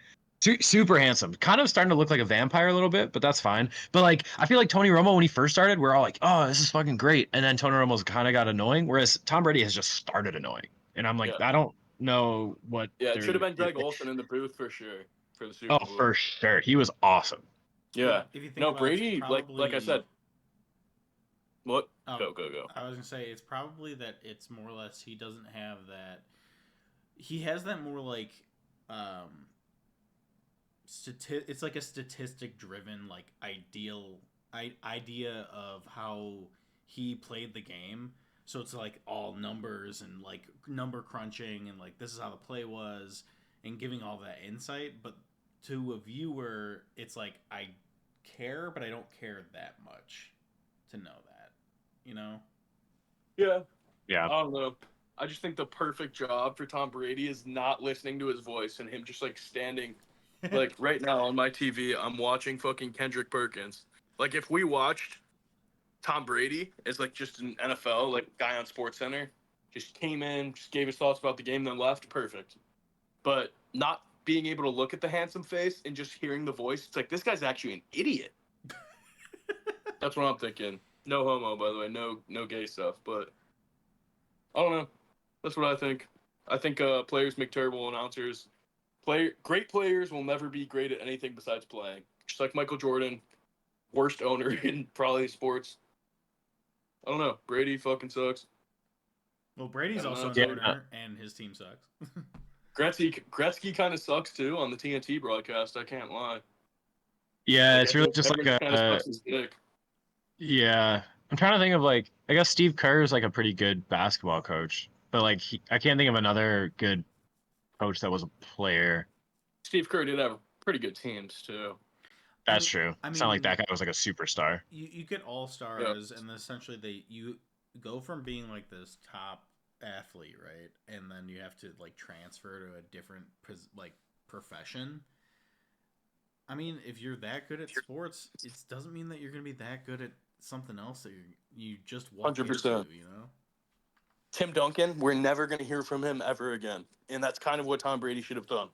super handsome. Kind of starting to look like a vampire a little bit, but that's fine. But like I feel like Tony Romo when he first started, we're all like, "Oh, this is fucking great." And then Tony Romo's kind of got annoying, whereas Tom Brady has just started annoying. And I'm like, I don't know what Yeah, it should have been Greg Olson in the booth for sure for the Super Bowl. Oh, for sure. He was awesome. Yeah. If you think no, about Brady, it, probably... like I said. What? Go. I was gonna say it's probably that it's more or less he doesn't have that. He has that more like, it's like a statistic driven like idea of how he played the game. So it's like all numbers and like number crunching and like this is how the play was and giving all that insight. But to a viewer, it's like I care, but I don't care that much to know that, you know? Yeah. Yeah. I don't know. I just think the perfect job for Tom Brady is not listening to his voice and him just like standing. Like right now on my TV, I'm watching fucking Kendrick Perkins. Like if we watched Tom Brady as like just an NFL like guy on Sports Center, just came in, just gave his thoughts about the game, then left, perfect. But not being able to look at the handsome face and just hearing the voice, it's like this guy's actually an idiot. That's what I'm thinking. No homo, by the way, no gay stuff, but I don't know. That's what I think. I think players make terrible announcers. Great players will never be great at anything besides playing. Just like Michael Jordan, worst owner in probably sports. I don't know. Brady fucking sucks. Well, Brady's also an Yeah. owner, and his team sucks. Gretzky kind of sucks too on the TNT broadcast. I can't lie. Yeah, Like, it's really just like everyone kind of a sucks his dick. yeah. I'm trying to think of like I guess Steve Kerr is like a pretty good basketball coach, but like I can't think of another good coach that was a player. Steve Kerr did have pretty good teams too. That's true. I It's not like mean, that guy was like a superstar. you get all stars, and essentially you go from being like this top athlete, right, and then you have to like transfer to a different like profession. I mean, if you're that good at sports, it doesn't mean that you're going to be that good at something else that you just walked 100%. into, you know? Tim Duncan, we're never going to hear from him ever again. And that's kind of what Tom Brady should have done.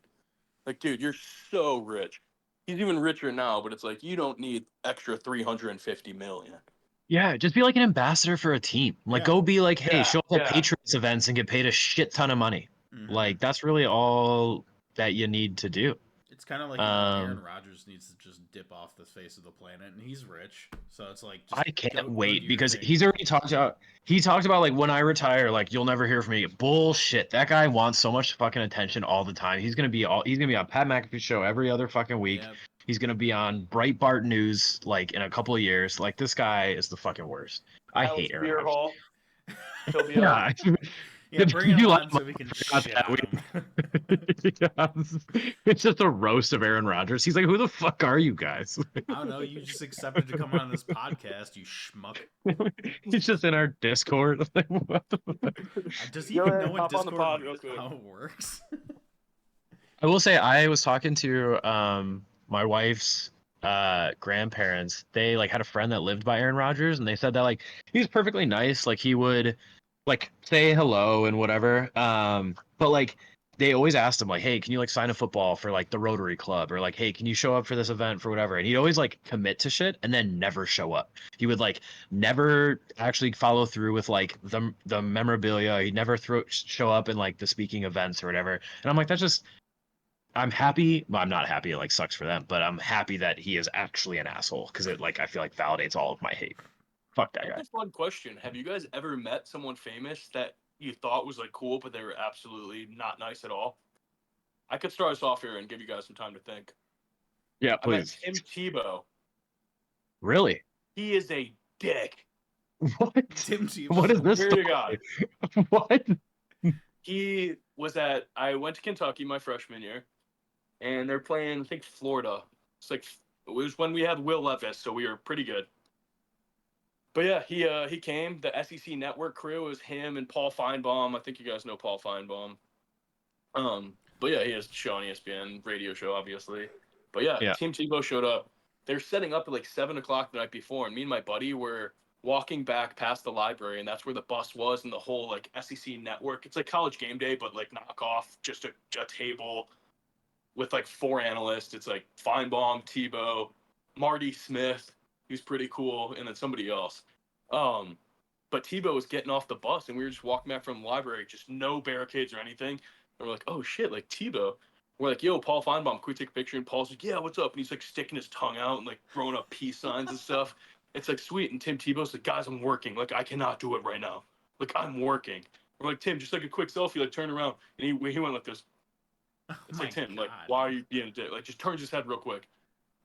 Like, dude, you're so rich. He's even richer now, but it's like you don't need extra 350 million. Yeah, just be like an ambassador for a team. Like Yeah. go be like, hey, Yeah, show up at yeah. Patriots events and get paid a shit ton of money. Mhm. Like that's really all that you need to do. It's kind of like Aaron Rodgers needs to just dip off the face of the planet, and he's rich, so it's like just I can't go do wait your because thing. he's already talked about like when I retire, like you'll never hear from me. Bullshit. That guy wants so much fucking attention all the time. He's gonna be on Pat McAfee's show every other fucking week. Yep. He's gonna be on Breitbart News like in a couple of years. Like this guy is the fucking worst. I Al's hate Aaron Beer Rodgers. Hall. He'll be on. Yeah. Yeah, bring him You on like so we can forgot shit that on him. Yeah. It's just a roast of Aaron Rodgers. He's like, who the fuck are you guys? I don't know. You just accepted to come on this podcast, you schmuck. He's just in our Discord. Like, what the fuck? Does he Go even ahead, know what hop on the Discord pod real quick. how it works? I will say I was talking to my wife's grandparents. They like had a friend that lived by Aaron Rodgers, and they said that like he was perfectly nice. Like he would like say hello and whatever. But like they always asked him like, hey, can you like sign a football for like the Rotary Club, or like, hey, can you show up for this event for whatever? And he'd always like commit to shit and then never show up. He would like never actually follow through with like the memorabilia. He'd never show up in like the speaking events or whatever. And I'm like, that's just I'm happy. Well, I'm not happy. It like sucks for them, but I'm happy that he is actually an asshole because it like I feel like validates all of my hate. Fuck that guy. That's a fun question. Have you guys ever met someone famous that you thought was like cool, but they were absolutely not nice at all? I could start us off here and give you guys some time to think. Yeah, I met please. Tim Tebow. Really? He is a dick. What? Tim Tebow. What is this? Swear to God. What? He was I went to Kentucky my freshman year, and they're playing, I think, Florida. It was when we had Will Levis, so we were pretty good. But yeah, he came. The SEC Network crew was him and Paul Feinbaum. I think you guys know Paul Feinbaum. But yeah, he has a show on ESPN, radio show, obviously. But yeah, Tim Tebow showed up. They're setting up at like 7:00 the night before, and me and my buddy were walking back past the library, and that's where the bus was, and the whole like SEC Network. It's like College Game Day, but like knockoff, just a table with like 4 analysts. It's like Feinbaum, Tebow, Marty Smith. He was pretty cool, and then somebody else. But Tebow was getting off the bus, and we were just walking back from the library, just no barricades or anything. And we're like, oh shit, like Tebow. We're like, yo, Paul Feinbaum, can we take a picture? And Paul's like, yeah, what's up? And he's like sticking his tongue out and like throwing up peace signs and stuff. It's like sweet. And Tim Tebow's like, guys, I'm working. Like, I cannot do it right now. Like, I'm working. We're like, Tim, just like a quick selfie, like turn around. And he went like this. It's like, Tim, like, why are you being a dick? Like, just turns his head real quick.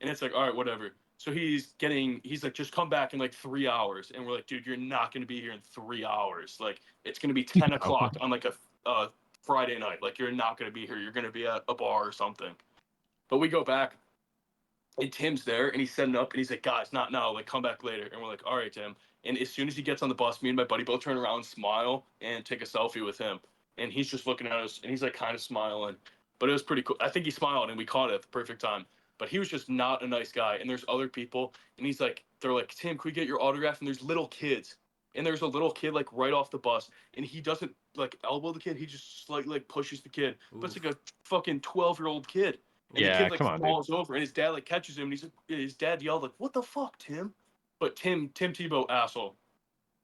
And it's like, all right, whatever. So he's like, just come back in like 3 hours. And we're like, dude, you're not going to be here in 3 hours. Like, it's going to be 10 o'clock on like a Friday night. Like, you're not going to be here. You're going to be at a bar or something. But we go back, and Tim's there, and he's setting up, and he's like, guys, not now. Like, come back later. And we're like, all right, Tim. And as soon as he gets on the bus, me and my buddy both turn around, smile, and take a selfie with him. And he's just looking at us, and he's like kind of smiling. But it was pretty cool. I think he smiled, and we caught it at the perfect time. But he was just not a nice guy. And there's other people, and he's like, they're like, Tim, can we get your autograph? And there's little kids. And there's a little kid like right off the bus, and he doesn't like elbow the kid. He just slightly like pushes the kid. But it's like a fucking 12-year-old kid. And the kid like come on, dude. falls over, and his dad like catches him, and he's like, his dad yelled like, "What the fuck, Tim?" But Tim Tebow, asshole.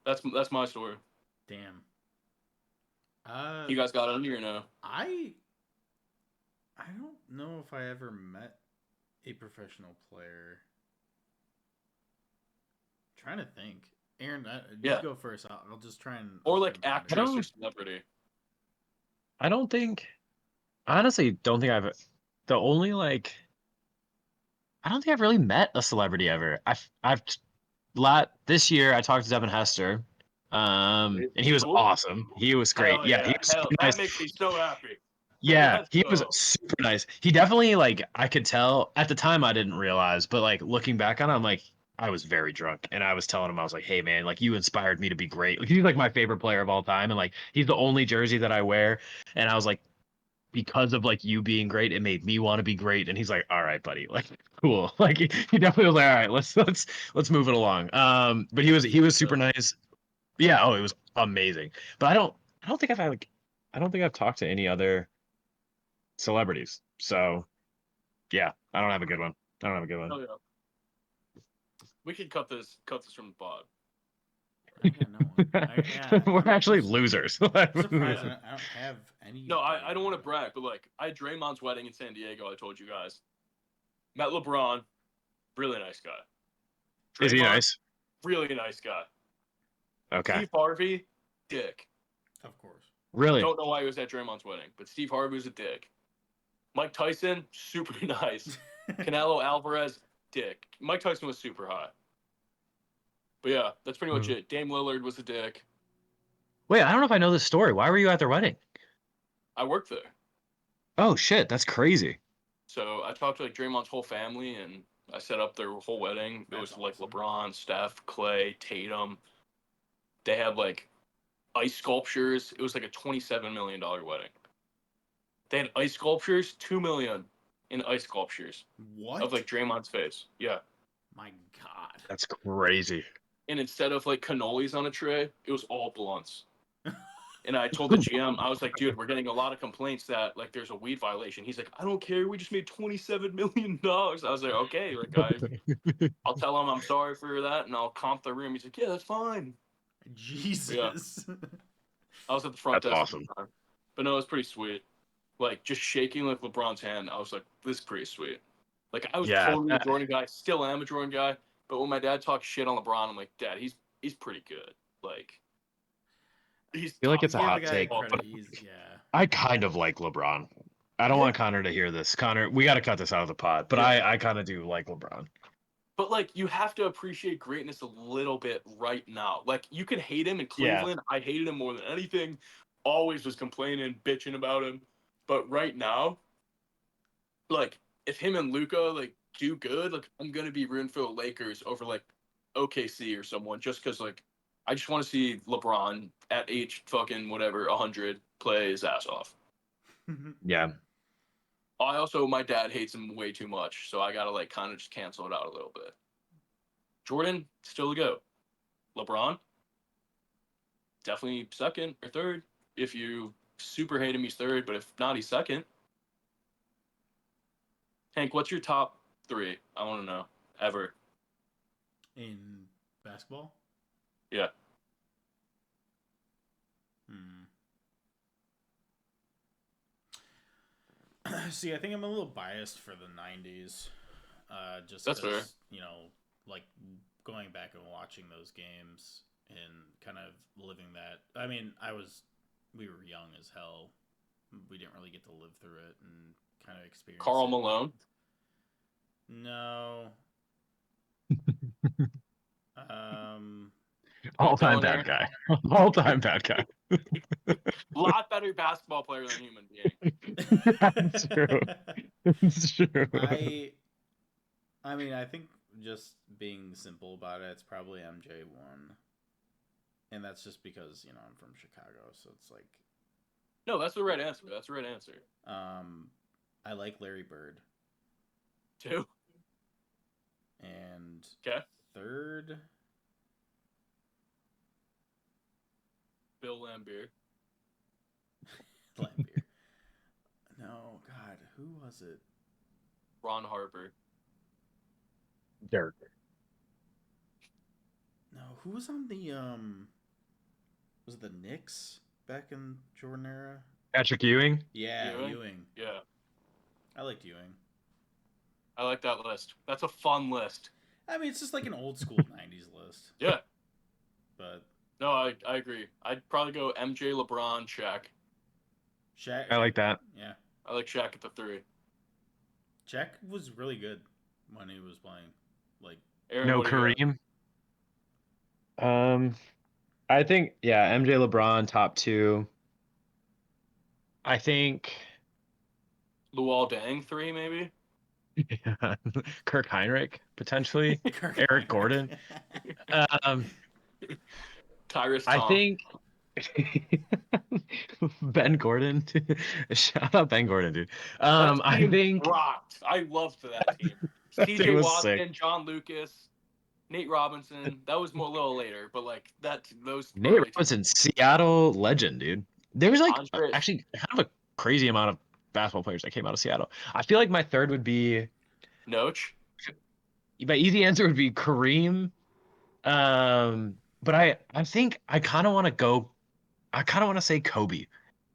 That's my story. Damn. You guys got it under your now. I don't know if I ever met a professional player. Trying to think. Aaron, you go first. I'll just try and. Or like actress or celebrity. I honestly don't think I've. The only like. I don't think I've really met a celebrity ever. This year I talked to Devin Hester, and he was awesome. He was great. Hell Yeah, he was super nice. That makes me so happy. Yeah, he was super nice. He definitely like I could tell at the time I didn't realize, but like looking back on it, I'm like I was very drunk and I was telling him I was like, "Hey man, like you inspired me to be great." Like, he's like my favorite player of all time and like he's the only jersey that I wear and I was like because of like you being great, it made me want to be great. And he's like, "All right, buddy, like cool." Like he definitely was like, "All right, let's move it along." But he was super nice. Yeah, oh, it was amazing. But I don't think I don't think I've talked to any other celebrities. So yeah, I don't have a good one. Oh, yeah. We could cut this from the pod. I got no one. We're actually losers. I'm surprised I don't have any. No, I don't want to brag, but like I had Draymond's wedding in San Diego. I told you guys. Met LeBron, really nice guy. Is he nice? Really nice guy. Okay. Steve Harvey, dick. Of course. Really? Don't know why he was at Draymond's wedding, but Steve Harvey was a dick. Mike Tyson, super nice. Canelo Alvarez, dick. Mike Tyson was super hot. But yeah, that's pretty much it. Dame Lillard was a dick. Wait, I don't know if I know this story. Why were you at their wedding? I worked there. Oh shit, that's crazy. So I talked to like Draymond's whole family and I set up their whole wedding. It was like LeBron, Steph, Clay, Tatum. They had like ice sculptures. It was like a $27 million wedding. They had ice sculptures, $2 million in ice sculptures. What? Of like Draymond's face. Yeah. My God. That's crazy. And instead of like cannolis on a tray, it was all blunts. And I told the GM, I was like, dude, we're getting a lot of complaints that like there's a weed violation. He's like, I don't care. We just made $27 million. I was like, okay, like I'll tell him I'm sorry for that and I'll comp the room. He's like, yeah, that's fine. Jesus. Yeah. I was at the front That's desk. awesome. But no, it was pretty sweet. Like just shaking like LeBron's hand. I was like, this is pretty sweet. Like I was totally a Jordan guy, still am a Jordan guy. But when my dad talks shit on LeBron, I'm like, Dad, he's pretty good. Like I feel like it's a hot take, but I kind of like LeBron. I don't want Connor to hear this. Connor, we got to cut this out of the pod, but I kind of do like LeBron. But like you have to appreciate greatness a little bit right now. Like you could hate him in Cleveland. I hated him more than anything. Always was complaining, bitching about him. But right now, like if him and Luka like do good, like I'm gonna be rooting for the Lakers over like OKC or someone just because like I just want to see LeBron at age fucking whatever 100 play his ass off. Yeah. My dad hates him way too much, so I gotta like kind of just cancel it out a little bit. Jordan, still a go. LeBron, definitely second or third. If you super hate him, he's third, but if not, he's second. Hank, what's your top 3? I want to know. Ever. In basketball? Yeah. See, I think I'm a little biased for the 90s. Just that's fair. You know, like going back and watching those games and kind of living that. I mean, we were young as hell. We didn't really get to live through it and kind of experience Karl it. Malone? No. All-time Dylan bad guy. All-time bad guy. Lot better basketball player than human being. That's true. That's true. I mean, I think just being simple about it, it's probably MJ1. And that's just because, I'm from Chicago, so it's like No, that's the right answer. That's the right answer. I like Larry Bird. 2. And Okay. third, Bill Laimbeer. Laimbeer. No, God, who was it? Ron Harper. Dirk. No, who was on the was it the Knicks back in Jordan era? Patrick Ewing. Yeah, Ewing? Ewing. Yeah. I liked Ewing. I like that list. That's a fun list. I mean, it's just like an old school 90s list. Yeah. But No, I agree. I'd probably go MJ, LeBron, Shaq. Shaq. I like that. Yeah. I like Shaq at the 3. Shaq was really good when he was playing. Like, Aaron, No what do you got? Kareem. I think MJ, LeBron, top 2. I think Luol Deng 3, maybe? Kirk Heinrich potentially. Kirk Eric Heinrich. Gordon. Um, Tyrus I Thompson. think Ben Gordon. Shout out Ben Gordon, dude. That I team think rocked. I loved that team. that team CJ was Watson, sick. John Lucas, Nate Robinson. That was more a little later, but like those Nate early teams. Robinson, Seattle legend, dude. There's like Andre- actually kind of a crazy amount of basketball players that came out of Seattle. I feel like my third would be Noach. my easy answer would be Kareem. But I think I kind of want to go. I kind of want to say Kobe,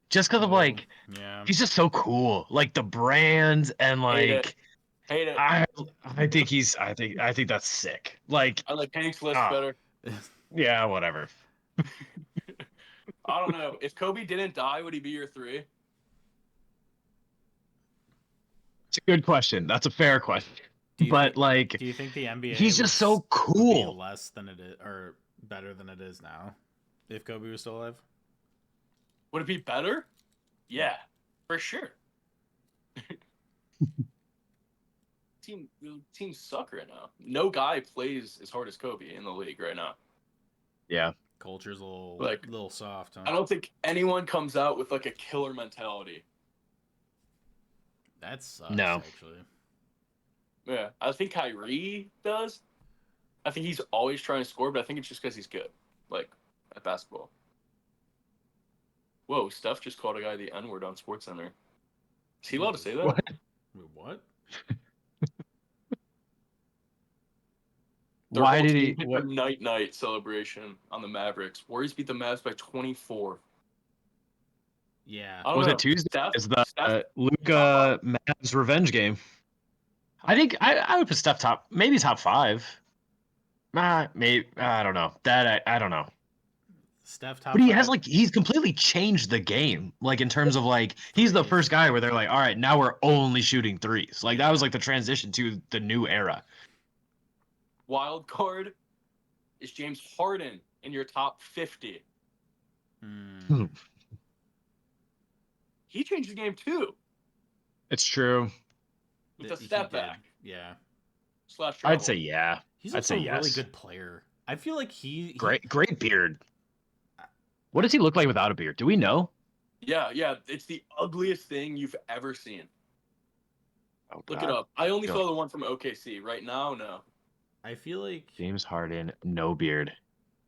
just because of like Yeah. he's just so cool, like the brands and Hate like it. Hate it. I think that's sick. Like I like Hank's list Ah. better. yeah, whatever. I don't know. If Kobe didn't die, would he be your 3? It's a good question. That's a fair question. But like, do you think the NBA he's just so would be cool. less than it is, or better than it is now, if Kobe was still alive? Would it be better? Yeah, for sure. Teams suck right now. No guy plays as hard as Kobe in the league right now. Yeah. Culture's a Like, little soft, huh? I don't think anyone comes out with like a killer mentality. That sucks, No. actually. Yeah, I think Kyrie does. I think he's always trying to score, but I think it's just because he's good, like at basketball. Whoa, Steph just called a guy the N-word on SportsCenter. Is he allowed to say that? What? Wait, what? Their Why whole did team he? hit What? their night celebration on the Mavericks. Warriors beat the Mavs by 24. Yeah. I don't Was know. it Tuesday? Steph- Is the Steph- Luka Mavs revenge game? I think I would put Steph maybe top 5. Maybe I don't know. That I don't know. Steph top But he 5. has he's completely changed the game. Like in terms of he's the Threes. first guy where they're like, all right, now we're only shooting threes. Like that was like the transition to the new era. Wild card is James Harden in your top 50. Hmm. He changed the game too It's true. with a He step did. back Yeah. /travel. I'd say yeah. He's I'd also say a really yes. good player. I feel like he Great beard. What does he look like without a beard? Do we know? Yeah, it's the ugliest thing you've ever seen. Oh, Look God. it up. I only Go. saw the one from OKC. Right now, no. I feel like James Harden, no beard.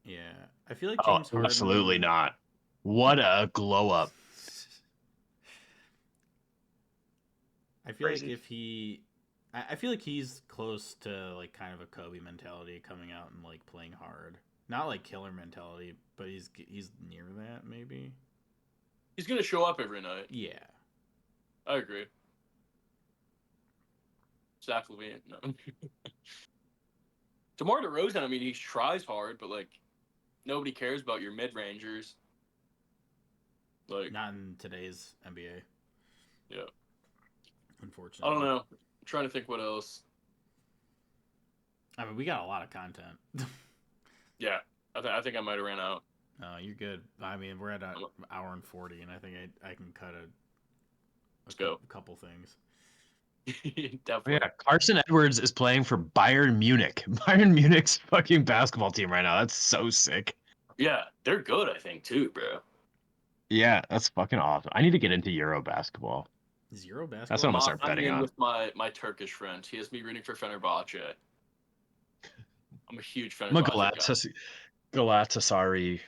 yeah. I feel like Oh, James Harden absolutely not. What a glow up. I feel Crazy. like if he I feel like he's close to like kind of a Kobe mentality, coming out and like playing hard. Not like killer mentality, but he's near that maybe. He's gonna show up every night. Yeah. I agree. Zach LaVine, no. DeMar DeRozan, I mean, he tries hard, but like nobody cares about your mid-rangers. Like, Not in today's NBA. yeah. Unfortunately. I don't know. I'm trying to think what else. I mean, we got a lot of content. Yeah, I think I might have ran out. No, you're good. I mean, we're at an hour and 40, and I think I can cut Let's go. a couple things. Definitely. Yeah, Carson Edwards is playing for Bayern Munich. Bayern Munich's fucking basketball team right now. That's so sick. Yeah, they're good, I think, too, bro. Yeah, that's fucking awesome. I need to get into Euro basketball. Zero basketball. That's what I'm gonna start I'm betting in on. with my Turkish friend. He has me rooting for Fenerbahce. I'm a huge I'm a Fenerbahce Galatasaray,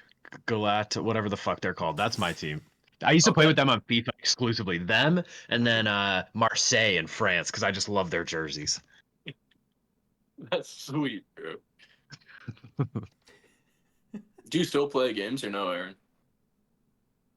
whatever the fuck they're called. That's my team. I used to play Okay. with them on FIFA exclusively. Them and then Marseille in France because I just love their jerseys. guy. That's sweet, bro. Do you still play games or no, Aaron?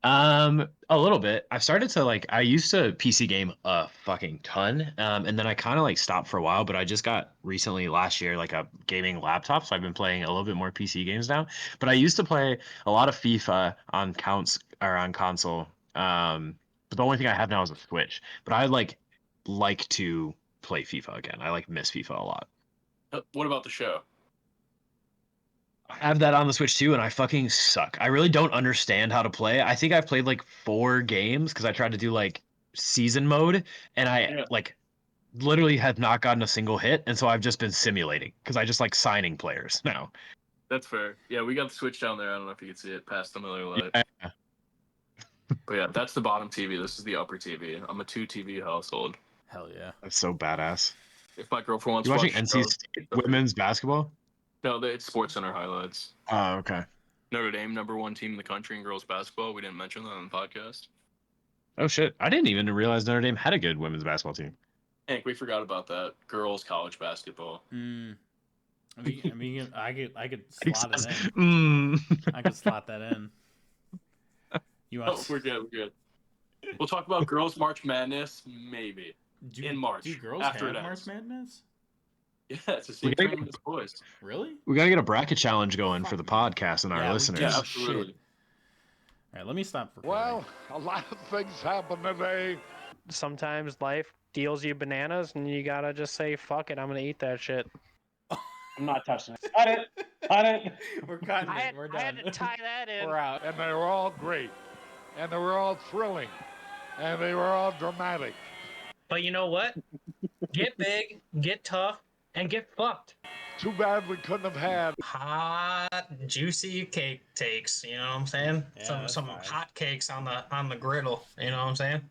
A little bit. I've started to I used to PC game a fucking ton. And then I kind of stopped for a while, but I just got recently last year a gaming laptop, so I've been playing a little bit more PC games now. But I used to play a lot of FIFA on console. But the only thing I have now is a Switch. But I like to play FIFA again. I miss FIFA a lot. What about the show? I have that on the Switch too, and I fucking suck. I really don't understand how to play. I think I've played 4 games because I tried to do season mode, and I Yeah. literally have not gotten a single hit, and so I've just been simulating because I just like signing players now. That's fair. Yeah, we got the Switch down there. I don't know if you can see it past the Miller Lite. Yeah. But yeah, that's the bottom TV. This is the upper TV. I'm a 2 TV household. Hell yeah. That's so badass. If my girlfriend wants You to watching watch NC shows, State women's basketball? no, it's Sports Center highlights. Oh, okay. Notre Dame, #1 team in the country in girls basketball. We didn't mention that on the podcast. Oh shit! I didn't even realize Notre Dame had a good women's basketball team. Hank, we forgot about that. Girls college basketball. I could slot it in. Mm. I could slot that in. You want? Oh, we're good. We'll talk about girls March Madness, maybe. In March, Do girls after have it March ends. Madness? Yeah, it's the same gotta tournament as boys. Really? We gotta get a bracket challenge going for the podcast and our Yeah, we listeners. Yeah, do. absolutely. All right, let me stop recording. Well, a lot of things happen today. Sometimes life deals you bananas, and you gotta just say, "Fuck it, I'm gonna eat that shit." I'm not touching it. Cut it. Cut it. We're cutting it. We're done. I had to tie that in. We're out. And they were all great. And they were all thrilling. And they were all dramatic. But you know what? Get big, get tough, and get fucked. Too bad we couldn't have had Hot, juicy cake takes. You know what I'm saying? Yeah, some that's fine. hot cakes on the griddle. You know what I'm saying?